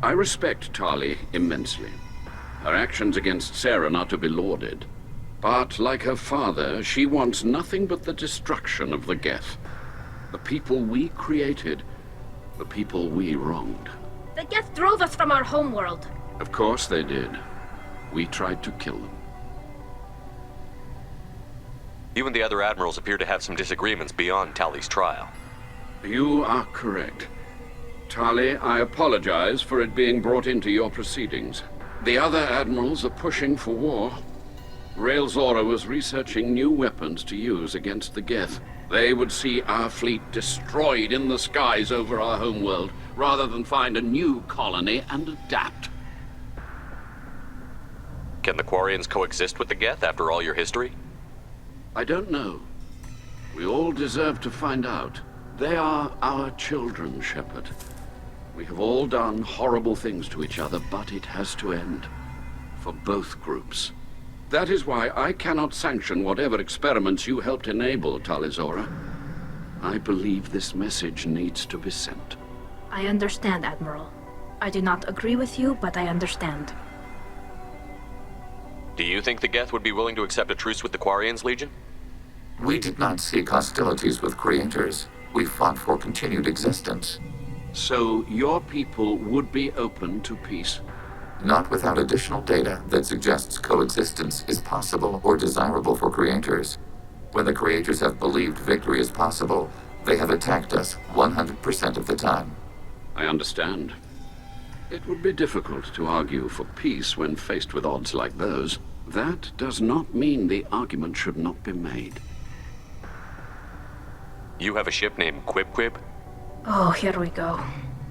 I respect Tali immensely. Her actions against Saren are to be lauded. But, like her father, she wants nothing but the destruction of the Geth. The people we created, the people we wronged. The Geth drove us from our homeworld. Of course they did. We tried to kill them. You and the other admirals appear to have some disagreements beyond Tali's trial. You are correct. Tali, I apologize for it being brought into your proceedings. The other admirals are pushing for war. Rail Zora was researching new weapons to use against the Geth. They would see our fleet destroyed in the skies over our homeworld, rather than find a new colony and adapt. Can the Quarians coexist with the Geth after all your history? I don't know. We all deserve to find out. They are our children, Shepard. We have all done horrible things to each other, but it has to end. For both groups. That is why I cannot sanction whatever experiments you helped enable, Tali Zora. I believe this message needs to be sent. I understand, Admiral. I do not agree with you, but I understand. Do you think the Geth would be willing to accept a truce with the Quarians, Legion? We did not seek hostilities with creators. We fought for continued existence. So your people would be open to peace? Not without additional data that suggests coexistence is possible or desirable for creators. When the creators have believed victory is possible, they have attacked us 100% of the time. I understand. It would be difficult to argue for peace when faced with odds like those. That does not mean the argument should not be made. You have a ship named Quib? Oh, here we go.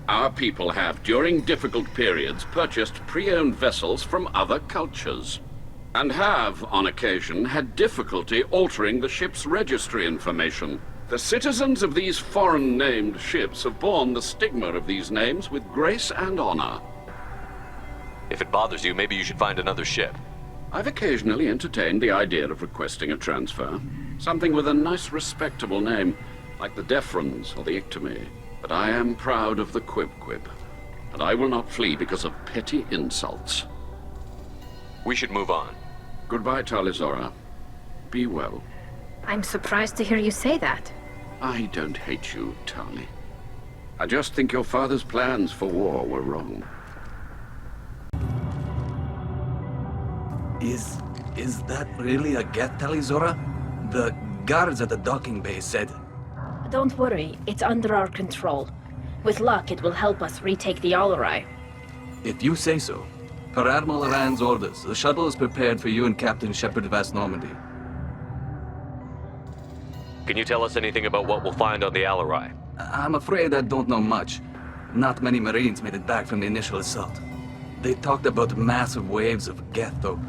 Our people have, during difficult periods, purchased pre-owned vessels from other cultures. And have, on occasion, had difficulty altering the ship's registry information. The citizens of these foreign-named ships have borne the stigma of these names with grace and honor. If it bothers you, maybe you should find another ship. I've occasionally entertained the idea of requesting a transfer. Something with a nice, respectable name, like the Defrons or the Ictomy. But I am proud of the Quib, and I will not flee because of petty insults. We should move on. Goodbye, Talizora. Be well. I'm surprised to hear you say that. I don't hate you, Tali. I just think your father's plans for war were wrong. Is that really a Geth, Talizora? The guards at the docking bay said... Don't worry, it's under our control. With luck, it will help us retake the Alarai. If you say so. Per Admiral Rand's orders, the shuttle is prepared for you and Captain Shepard of Normandy. Can you tell us anything about what we'll find on the Alarai? I'm afraid I don't know much. Not many Marines made it back from the initial assault. They talked about massive waves of Geth, though.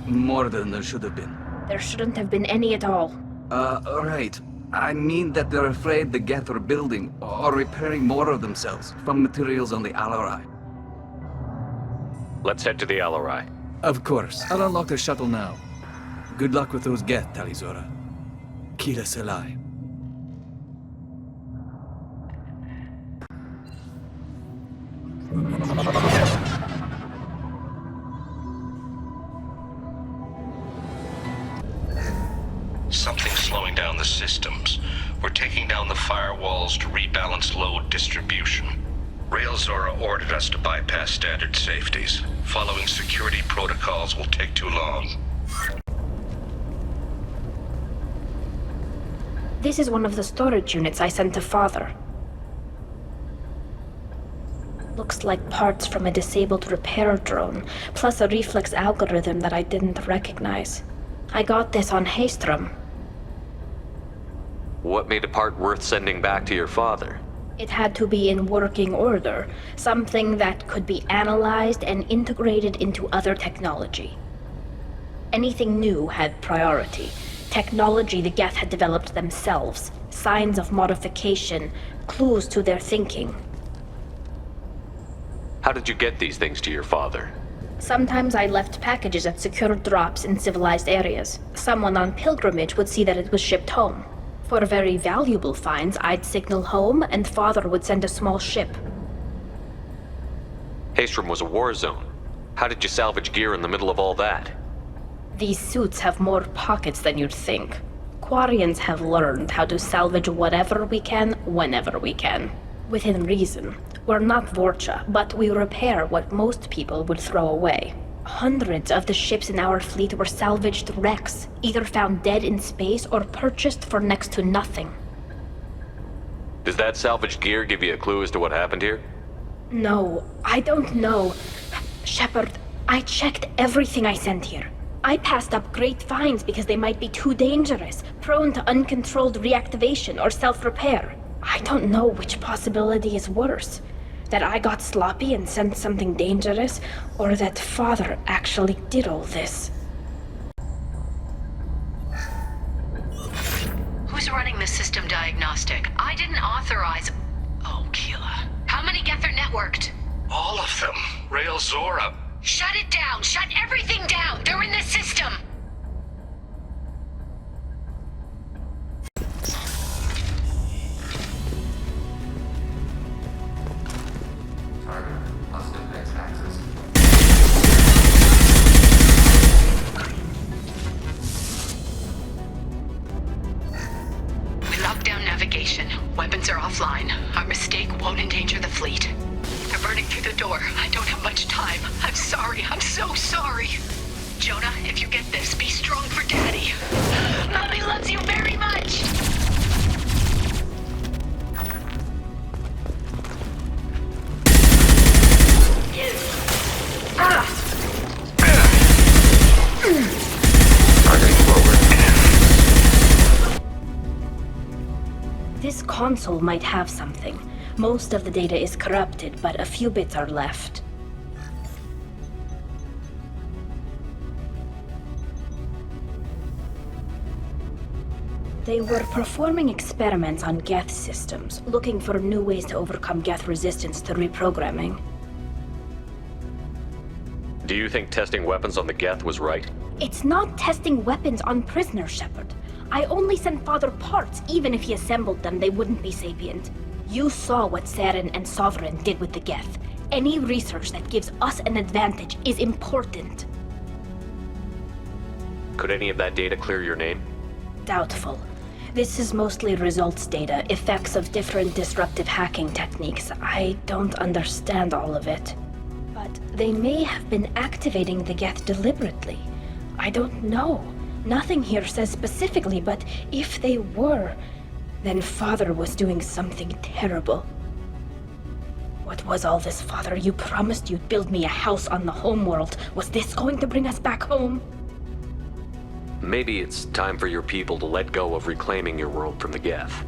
More than there should have been. There shouldn't have been any at all. Right. I mean that they're afraid the Geth are building or repairing more of themselves from materials on the Alarai. Let's head to the Alarai. Of course. I'll unlock the shuttle now. Good luck with those Geth, Talizora. Kila Selai. Something's slowing down the systems. We're taking down the firewalls to rebalance load distribution. Railzora ordered us to bypass standard safeties. Following security protocols will take too long. This is one of the storage units I sent to Father. Looks like parts from a disabled repair drone, plus a reflex algorithm that I didn't recognize. I got this on Haystrom. What made a part worth sending back to your father? It had to be in working order, something that could be analyzed and integrated into other technology. Anything new had priority. Technology the Geth had developed themselves, signs of modification, clues to their thinking. How did you get these things to your father? Sometimes I left packages at secure drops in civilized areas. Someone on pilgrimage would see that it was shipped home. For very valuable finds, I'd signal home, and Father would send a small ship. Haystrom was a war zone. How did you salvage gear in the middle of all that? These suits have more pockets than you'd think. Quarians have learned how to salvage whatever we can, whenever we can. Within reason. We're not Vorcha, but we repair what most people would throw away. Hundreds of the ships in our fleet were salvaged wrecks, either found dead in space or purchased for next to nothing. Does that salvaged gear give you a clue as to what happened here? No, I don't know. Shepard, I checked everything I sent here. I passed up great finds because they might be too dangerous, prone to uncontrolled reactivation or self-repair. I don't know which possibility is worse. That I got sloppy and sent something dangerous, or that Father actually did all this. Who's running the system diagnostic? I didn't authorize... Oh, Keela. How many Geth are networked? All of them. Railzora. Shut it down! Shut everything down! They're in the system! Weapons are offline. Our mistake won't endanger the fleet. They're burning through the door. I don't have much time. I'm sorry. I'm so sorry. Jonah, if you get this, be strong for Daddy. Mommy loves you very much! This console might have something. Most of the data is corrupted, but a few bits are left. They were performing experiments on Geth systems, looking for new ways to overcome Geth resistance to reprogramming. Do you think testing weapons on the Geth was right? It's not testing weapons on prisoners, Shepard. I only sent Father parts. Even if he assembled them, they wouldn't be sapient. You saw what Saren and Sovereign did with the Geth. Any research that gives us an advantage is important. Could any of that data clear your name? Doubtful. This is mostly results data, effects of different disruptive hacking techniques. I don't understand all of it. But they may have been activating the Geth deliberately. I don't know. Nothing here says specifically, but if they were, then Father was doing something terrible. What was all this, Father? You promised you'd build me a house on the homeworld. Was this going to bring us back home? Maybe it's time for your people to let go of reclaiming your world from the Geth.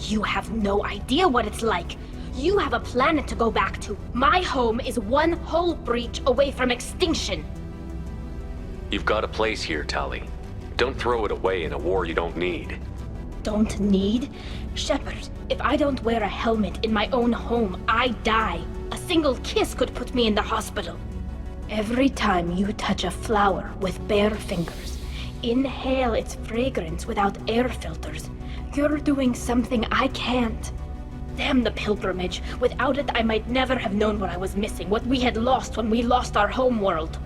You have no idea what it's like. You have a planet to go back to. My home is one hull breach away from extinction. You've got a place here, Tali. Don't throw it away in a war you don't need. Don't need? Shepard, if I don't wear a helmet in my own home, I die. A single kiss could put me in the hospital. Every time you touch a flower with bare fingers, inhale its fragrance without air filters, you're doing something I can't. Damn the pilgrimage. Without it, I might never have known what I was missing, what we had lost when we lost our homeworld.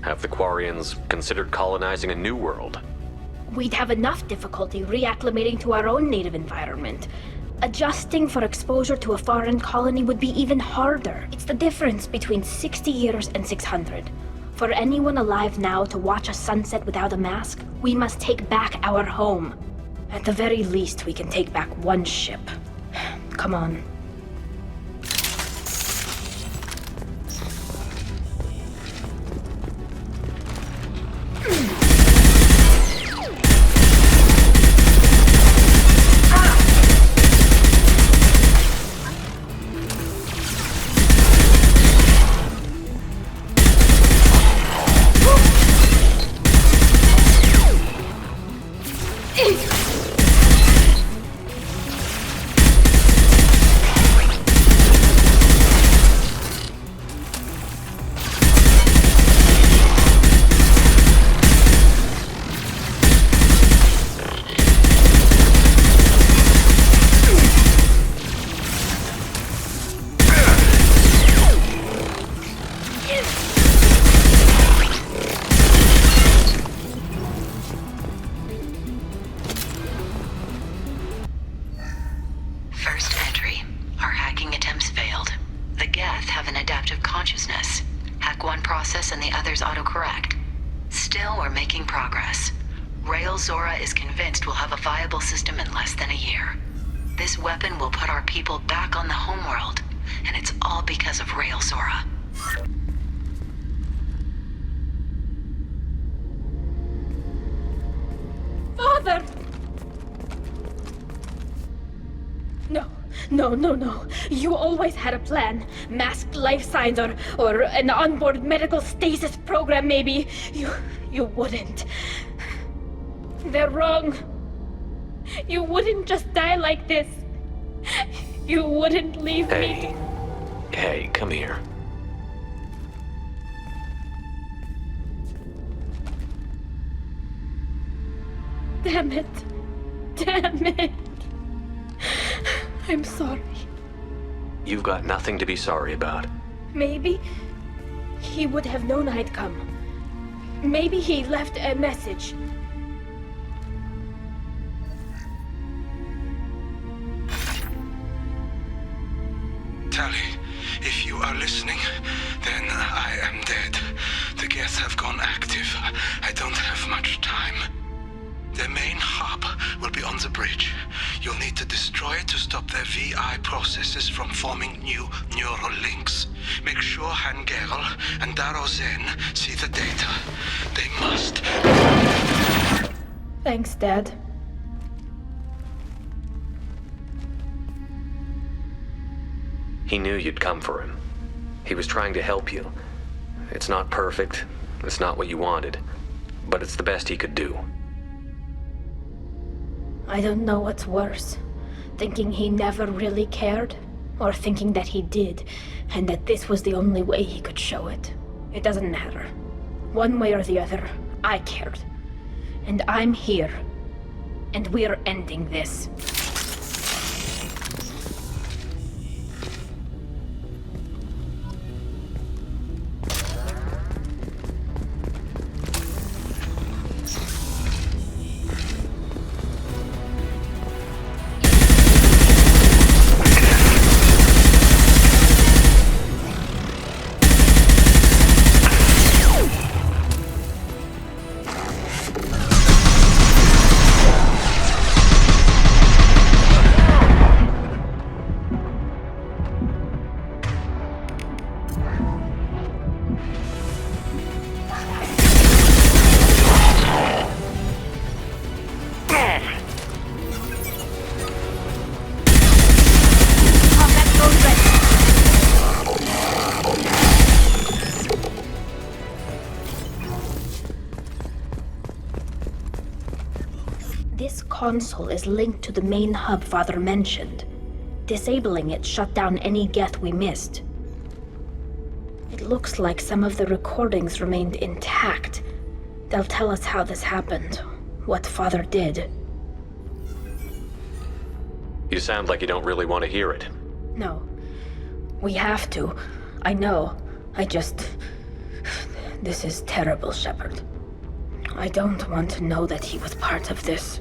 Have the Quarians considered colonizing a new world? We'd have enough difficulty reacclimating to our own native environment. Adjusting for exposure to a foreign colony would be even harder. It's the difference between 60 years and 600. For anyone alive now to watch a sunset without a mask, we must take back our home. At the very least, we can take back one ship. Come on. No. You always had a plan. Masked life signs or an onboard medical stasis program, maybe. You wouldn't. They're wrong. You wouldn't just die like this. You wouldn't leave me. Hey, come here. Damn it. I'm sorry. You've got nothing to be sorry about. Maybe he would have known I'd come. Maybe he left a message. Tali, if you are listening, then I am dead. The Geth have gone active. I don't have much time. Their main hub will be on the bridge. You'll need to destroy it to stop their VI processes from forming new neural links. Make sure Hangerel and Daro Zen see the data. They must. Thanks, Dad. He knew you'd come for him. He was trying to help you. It's not perfect. It's not what you wanted. But it's the best he could do. I don't know what's worse. Thinking he never really cared, or thinking that he did, and that this was the only way he could show it. It doesn't matter. One way or the other, I cared. And I'm here. And we're ending this. This console is linked to the main hub Father mentioned. Disabling it shut down any Geth we missed. It looks like some of the recordings remained intact. They'll tell us how this happened, what Father did. You sound like you don't really want to hear it. No. We have to. I know. This is terrible, Shepard. I don't want to know that he was part of this.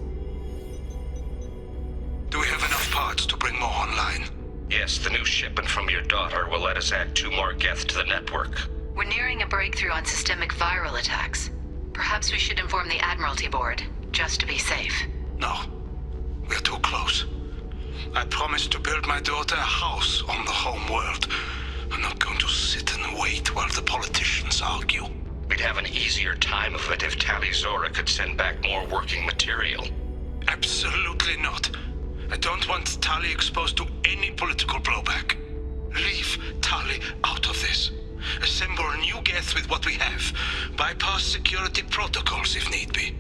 Do we have enough parts to bring more online? Yes, the new shipment from your daughter will let us add 2 more Geth to the network. We're nearing a breakthrough on systemic viral attacks. Perhaps we should inform the Admiralty Board, just to be safe. No. We're too close. I promised to build my daughter a house on the home world. I'm not going to sit and wait while the politicians argue. We'd have an easier time of it if Tali Zora could send back more working material. Absolutely not. I don't want Tali exposed to any political blowback. Leave Tali out of this. Assemble new Geth with what we have. Bypass security protocols if need be.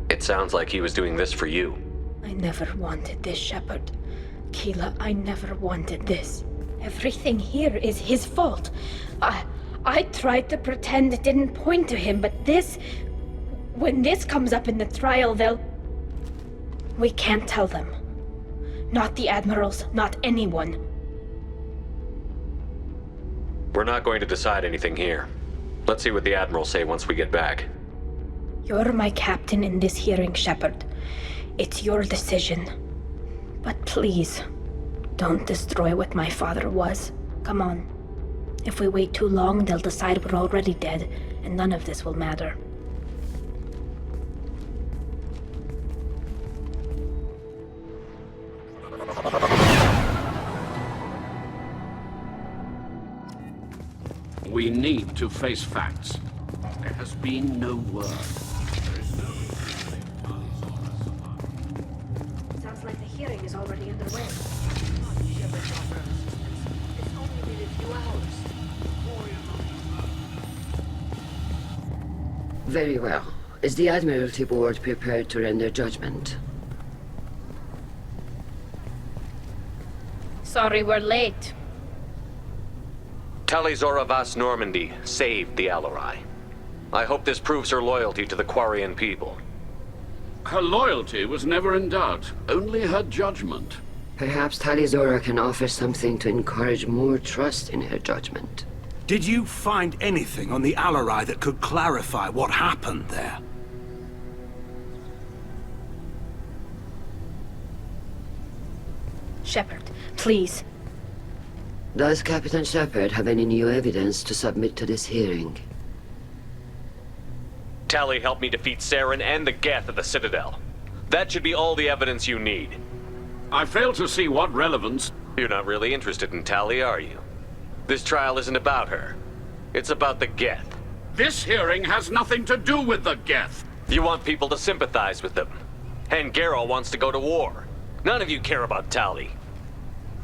It sounds like he was doing this for you. I never wanted this, Shepard. Keela, I never wanted this. Everything here is his fault. I tried to pretend it didn't point to him, but this... When this comes up in the trial, they'll... We can't tell them. Not the admirals, not anyone. We're not going to decide anything here. Let's see what the Admirals say once we get back. You're my captain in this hearing, Shepard. It's your decision. But please, don't destroy what my father was. Come on. If we wait too long, they'll decide we're already dead, and none of this will matter. We need to face facts. There has been no word. Sounds like the hearing is already underway. Very well. Is the Admiralty Board prepared to render judgment? Sorry we're late. Tali Zora Vas Normandy saved the Alarai. I hope this proves her loyalty to the Quarian people. Her loyalty was never in doubt, only her judgment. Perhaps Tali Zora can offer something to encourage more trust in her judgment. Did you find anything on the Alarai that could clarify what happened there? Shepard, please. Does Captain Shepard have any new evidence to submit to this hearing? Tali helped me defeat Saren and the Geth at the Citadel. That should be all the evidence you need. I fail to see what relevance... You're not really interested in Tali, are you? This trial isn't about her. It's about the Geth. This hearing has nothing to do with the Geth. You want people to sympathize with them. And Geralt wants to go to war. None of you care about Tali.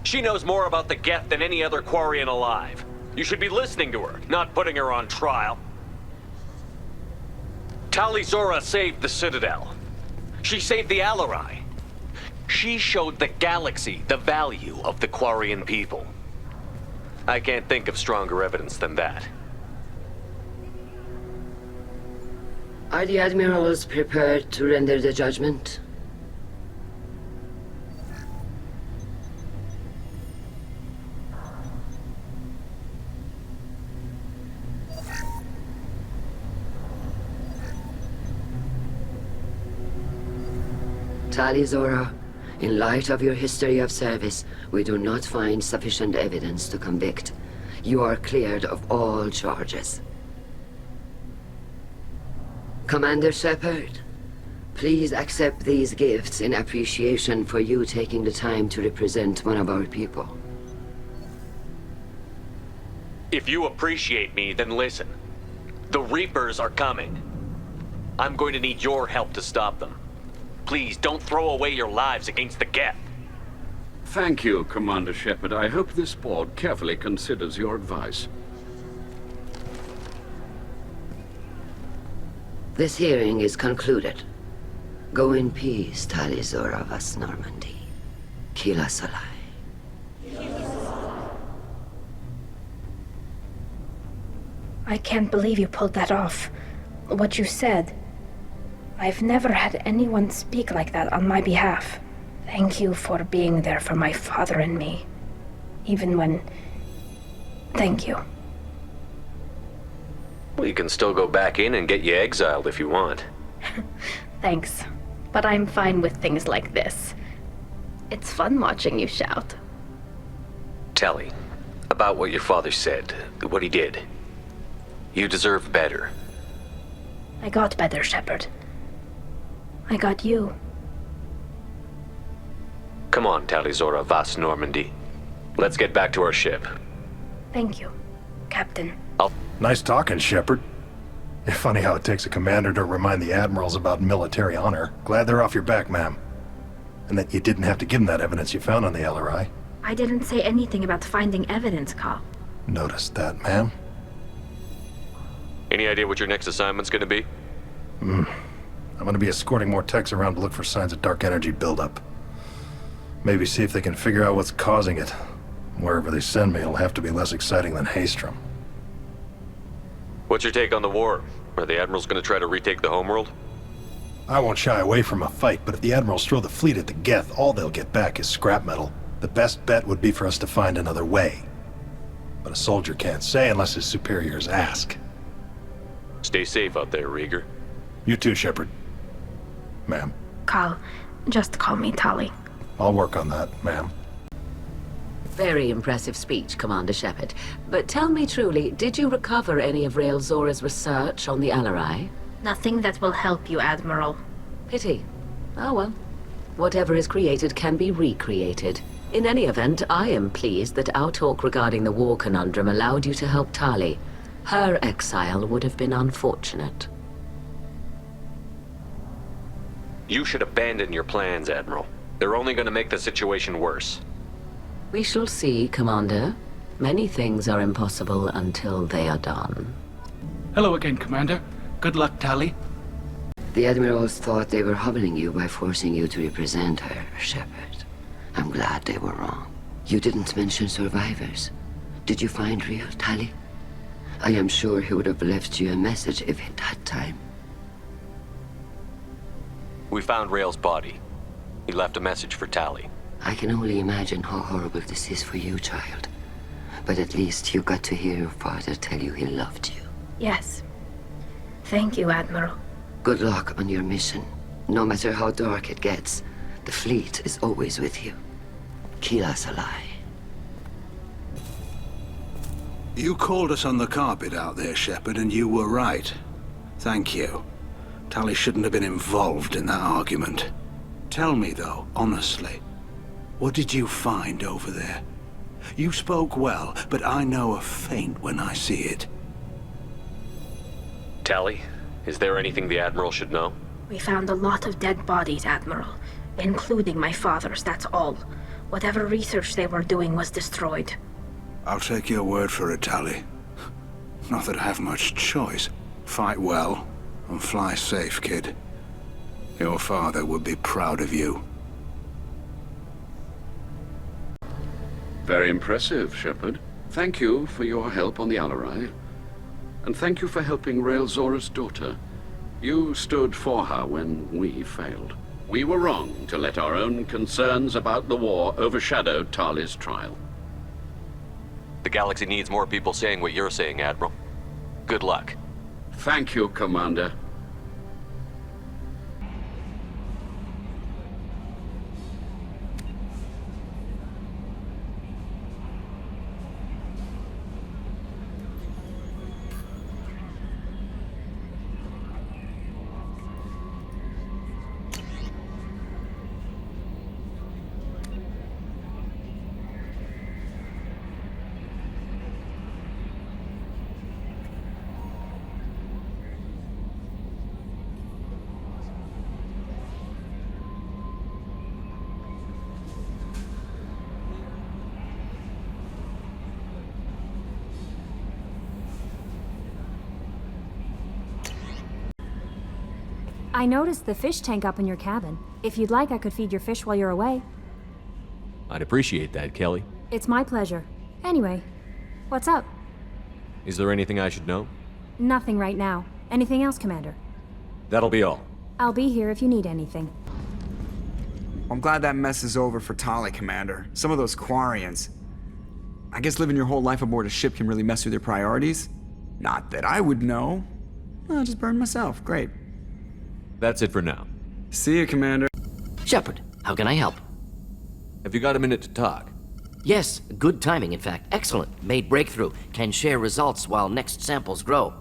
She knows more about the Geth than any other Quarian alive. You should be listening to her, not putting her on trial. Tali Zora saved the Citadel. She saved the Alarai. She showed the galaxy the value of the Quarian people. I can't think of stronger evidence than that. Are the admirals prepared to render the judgment? Tali Zora, in light of your history of service, we do not find sufficient evidence to convict. You are cleared of all charges. Commander Shepard, please accept these gifts in appreciation for you taking the time to represent one of our people. If you appreciate me, then listen. The Reapers are coming. I'm going to need your help to stop them. Please, don't throw away your lives against the Geth. Thank you, Commander Shepard. I hope this board carefully considers your advice. This hearing is concluded. Go in peace, Tali Zora Vas Normandy. Kila Salai. I can't believe you pulled that off. What you said. I've never had anyone speak like that on my behalf. Thank you for being there for my father and me. Even when... Thank you. Well, you can still go back in and get you exiled if you want. Thanks. But I'm fine with things like this. It's fun watching you shout. Tali, about what your father said, what he did. You deserve better. I got better, Shepard. I got you. Come on, Tali Zora Vas Normandy. Let's get back to our ship. Thank you, Captain. Nice talking, Shepard. Funny how it takes a commander to remind the admirals about military honor. Glad they're off your back, ma'am. And that you didn't have to give them that evidence you found on the LRI. I didn't say anything about finding evidence, Carl. Noticed that, ma'am. Any idea what your next assignment's gonna be? I'm gonna be escorting more techs around to look for signs of dark energy buildup. Maybe see if they can figure out what's causing it. Wherever they send me, it'll have to be less exciting than Haystrom. What's your take on the war? Are the admirals gonna try to retake the homeworld? I won't shy away from a fight, but if the admirals throw the fleet at the Geth, all they'll get back is scrap metal. The best bet would be for us to find another way. But a soldier can't say unless his superiors ask. Stay safe out there, Rieger. You too, Shepard. Ma'am. Carl, just call me Tali. I'll work on that, ma'am. Very impressive speech, Commander Shepard. But tell me truly, did you recover any of Rael Zora's research on the Alarai? Nothing that will help you, Admiral. Pity. Oh well. Whatever is created can be recreated. In any event, I am pleased that our talk regarding the war conundrum allowed you to help Tali. Her exile would have been unfortunate. You should abandon your plans, Admiral. They're only gonna make the situation worse. We shall see, Commander. Many things are impossible until they are done. Hello again, Commander. Good luck, Tali. The admirals thought they were humbling you by forcing you to represent her, Shepard. I'm glad they were wrong. You didn't mention survivors. Did you find Rio, Tali? I am sure he would have left you a message if he'd had time. We found Rael's body. He left a message for Tali. I can only imagine how horrible this is for you, child. But at least you got to hear your father tell you he loved you. Yes. Thank you, Admiral. Good luck on your mission. No matter how dark it gets, the fleet is always with you. Kila Salai. You called us on the carpet out there, Shepard, and you were right. Thank you. Tali shouldn't have been involved in that argument. Tell me, though, honestly, what did you find over there? You spoke well, but I know a feint when I see it. Tali, is there anything the Admiral should know? We found a lot of dead bodies, Admiral. Including my father's, that's all. Whatever research they were doing was destroyed. I'll take your word for it, Tali. Not that I have much choice. Fight well, and fly safe, kid. Your father would be proud of you. Very impressive, Shepard. Thank you for your help on the Alarai. And thank you for helping Rael Zora's daughter. You stood for her when we failed. We were wrong to let our own concerns about the war overshadow Tali's trial. The galaxy needs more people saying what you're saying, Admiral. Good luck. Thank you, Commander. I noticed the fish tank up in your cabin. If you'd like, I could feed your fish while you're away. I'd appreciate that, Kelly. It's my pleasure. Anyway, what's up? Is there anything I should know? Nothing right now. Anything else, Commander? That'll be all. I'll be here if you need anything. I'm glad that mess is over for Tali, Commander. Some of those Quarians. I guess living your whole life aboard a ship can really mess with your priorities? Not that I would know. I'll just burn myself. Great. That's it for now. See you, Commander. Shepard, how can I help? Have you got a minute to talk? Yes, good timing, in fact. Excellent. Made breakthrough. Can share results while next samples grow.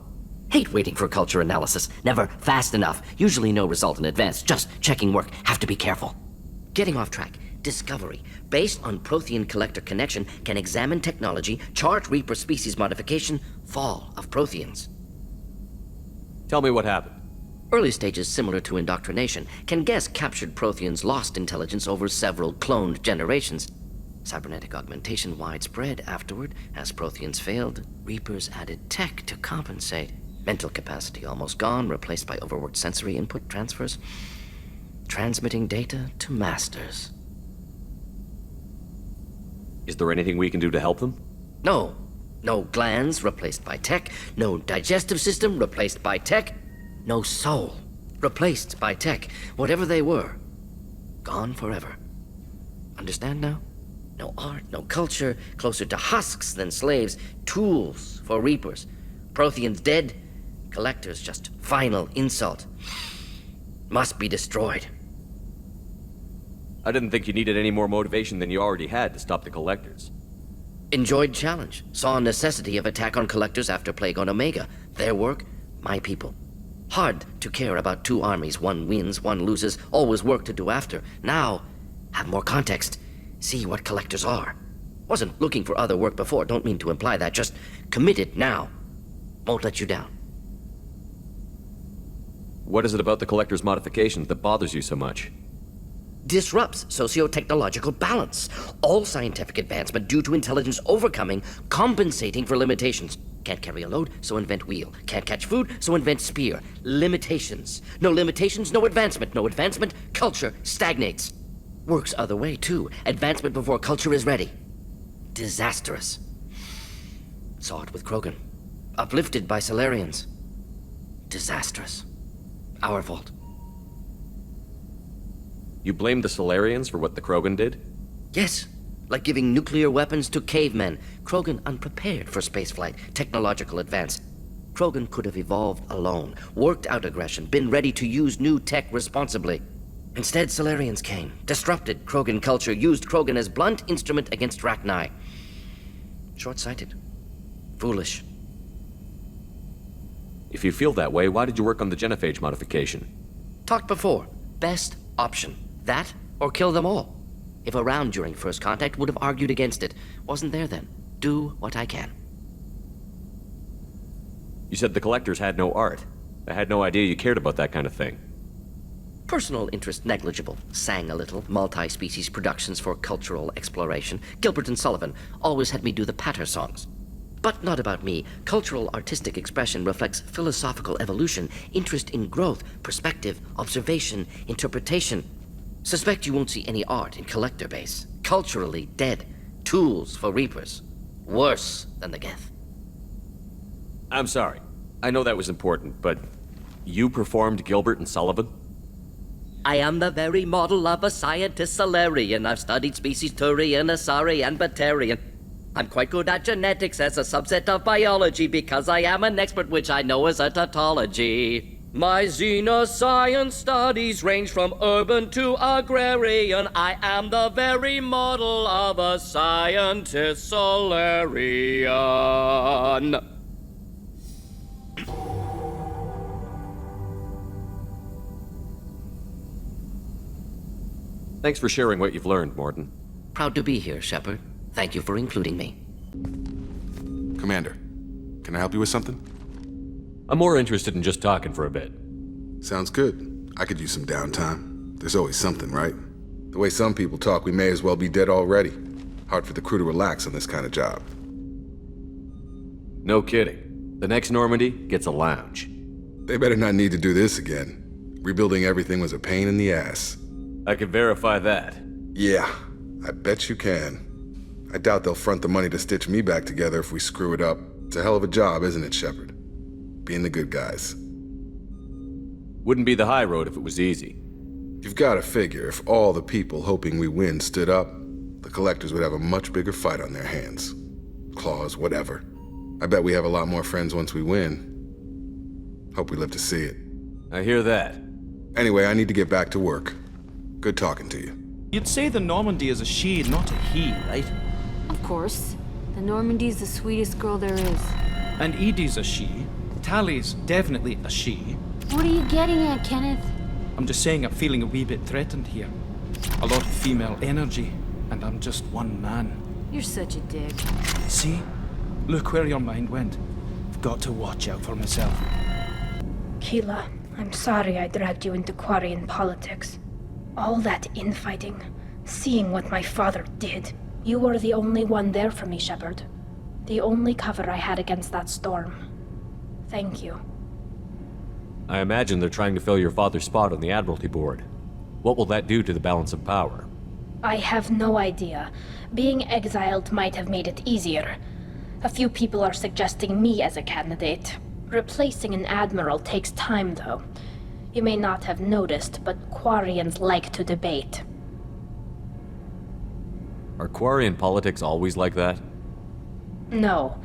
Hate waiting for culture analysis. Never fast enough. Usually no result in advance. Just checking work. Have to be careful. Getting off track. Discovery. Based on Prothean collector connection, can examine technology, chart Reaper species modification, fall of Protheans. Tell me what happened. Early stages similar to indoctrination. Can guess captured Protheans lost intelligence over several cloned generations. Cybernetic augmentation widespread afterward. As Protheans failed, Reapers added tech to compensate. Mental capacity almost gone, replaced by overworked sensory input transfers. Transmitting data to masters. Is there anything we can do to help them? No. No glands replaced by tech. No digestive system replaced by tech. No soul replaced by tech. Whatever they were, gone forever. Understand now? No art, no culture, closer to husks than slaves. Tools for Reapers. Protheans dead, collectors just final insult. Must be destroyed. I didn't think you needed any more motivation than you already had to stop the collectors. Enjoyed challenge. Saw necessity of attack on collectors after Plague on Omega. Their work, my people. Hard to care about two armies. One wins, one loses. Always work to do after. Now, have more context. See what collectors are. Wasn't looking for other work before. Don't mean to imply that. Just committed now. Won't let you down. What is it about the collector's modifications that bothers you so much? Disrupts socio-technological balance. All scientific advancement due to intelligence overcoming, compensating for limitations. Can't carry a load, so invent wheel. Can't catch food, so invent spear. Limitations. No limitations, no advancement. No advancement, culture stagnates. Works other way, too. Advancement before culture is ready. Disastrous. Saw it with Krogan. Uplifted by Solarians. Disastrous. Our fault. You blame the Solarians for what the Krogan did? Yes. Like giving nuclear weapons to cavemen. Krogan unprepared for spaceflight, technological advance. Krogan could have evolved alone, worked out aggression, been ready to use new tech responsibly. Instead, Solarians came, disrupted Krogan culture, used Krogan as blunt instrument against Rachni. Short-sighted. Foolish. If you feel that way, why did you work on the genophage modification? Talked before. Best option. That, or kill them all. If around during first contact, would have argued against it. Wasn't there then. Do what I can. You said the collectors had no art. I had no idea you cared about that kind of thing. Personal interest negligible. Sang a little. Multi-species productions for cultural exploration. Gilbert and Sullivan always had me do the patter songs. But not about me. Cultural artistic expression reflects philosophical evolution, interest in growth, perspective, observation, interpretation. Suspect you won't see any art in collector base. Culturally dead. Tools for reapers. Worse than the Geth. I'm sorry. I know that was important, but you performed Gilbert and Sullivan? I am the very model of a scientist Solarian. I've studied species Turian, Asari, and Batarian. I'm quite good at genetics as a subset of biology because I am an expert, which I know is a tautology. My xenoscience studies range from urban to agrarian. I am the very model of a scientist Solarian. Thanks for sharing what you've learned, Mordin. Proud to be here, Shepard. Thank you for including me. Commander, can I help you with something? I'm more interested in just talking for a bit. Sounds good. I could use some downtime. There's always something, right? The way some people talk, we may as well be dead already. Hard for the crew to relax on this kind of job. No kidding. The next Normandy gets a lounge. They better not need to do this again. Rebuilding everything was a pain in the ass. I can verify that. Yeah, I bet you can. I doubt they'll front the money to stitch me back together if we screw it up. It's a hell of a job, isn't it, Shepard? Being the good guys. Wouldn't be the high road if it was easy. You've got to figure, if all the people hoping we win stood up, the collectors would have a much bigger fight on their hands. Claws, whatever. I bet we have a lot more friends once we win. Hope we live to see it. I hear that. Anyway, I need to get back to work. Good talking to you. You'd say the Normandy is a she, not a he, right? Of course. The Normandy's the sweetest girl there is. And Edie's a she. Tali's definitely a she. What are you getting at, Kenneth? I'm just saying I'm feeling a wee bit threatened here. A lot of female energy, and I'm just one man. You're such a dick. See? Look where your mind went. I've got to watch out for myself. Keela, I'm sorry I dragged you into Quarian politics. All that infighting, seeing what my father did. You were the only one there for me, Shepard. The only cover I had against that storm. Thank you. I imagine they're trying to fill your father's spot on the Admiralty Board. What will that do to the balance of power? I have no idea. Being exiled might have made it easier. A few people are suggesting me as a candidate. Replacing an admiral takes time, though. You may not have noticed, but Quarians like to debate. Are Quarian politics always like that? No.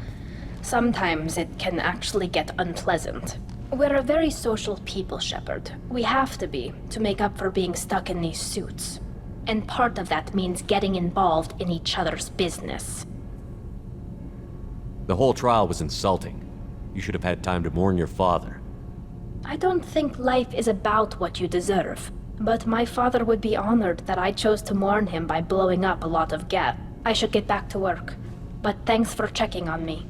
Sometimes it can actually get unpleasant. We're a very social people, Shepard. We have to be, to make up for being stuck in these suits. And part of that means getting involved in each other's business. The whole trial was insulting. You should have had time to mourn your father. I don't think life is about what you deserve. But my father would be honored that I chose to mourn him by blowing up a lot of Geth. I should get back to work. But thanks for checking on me.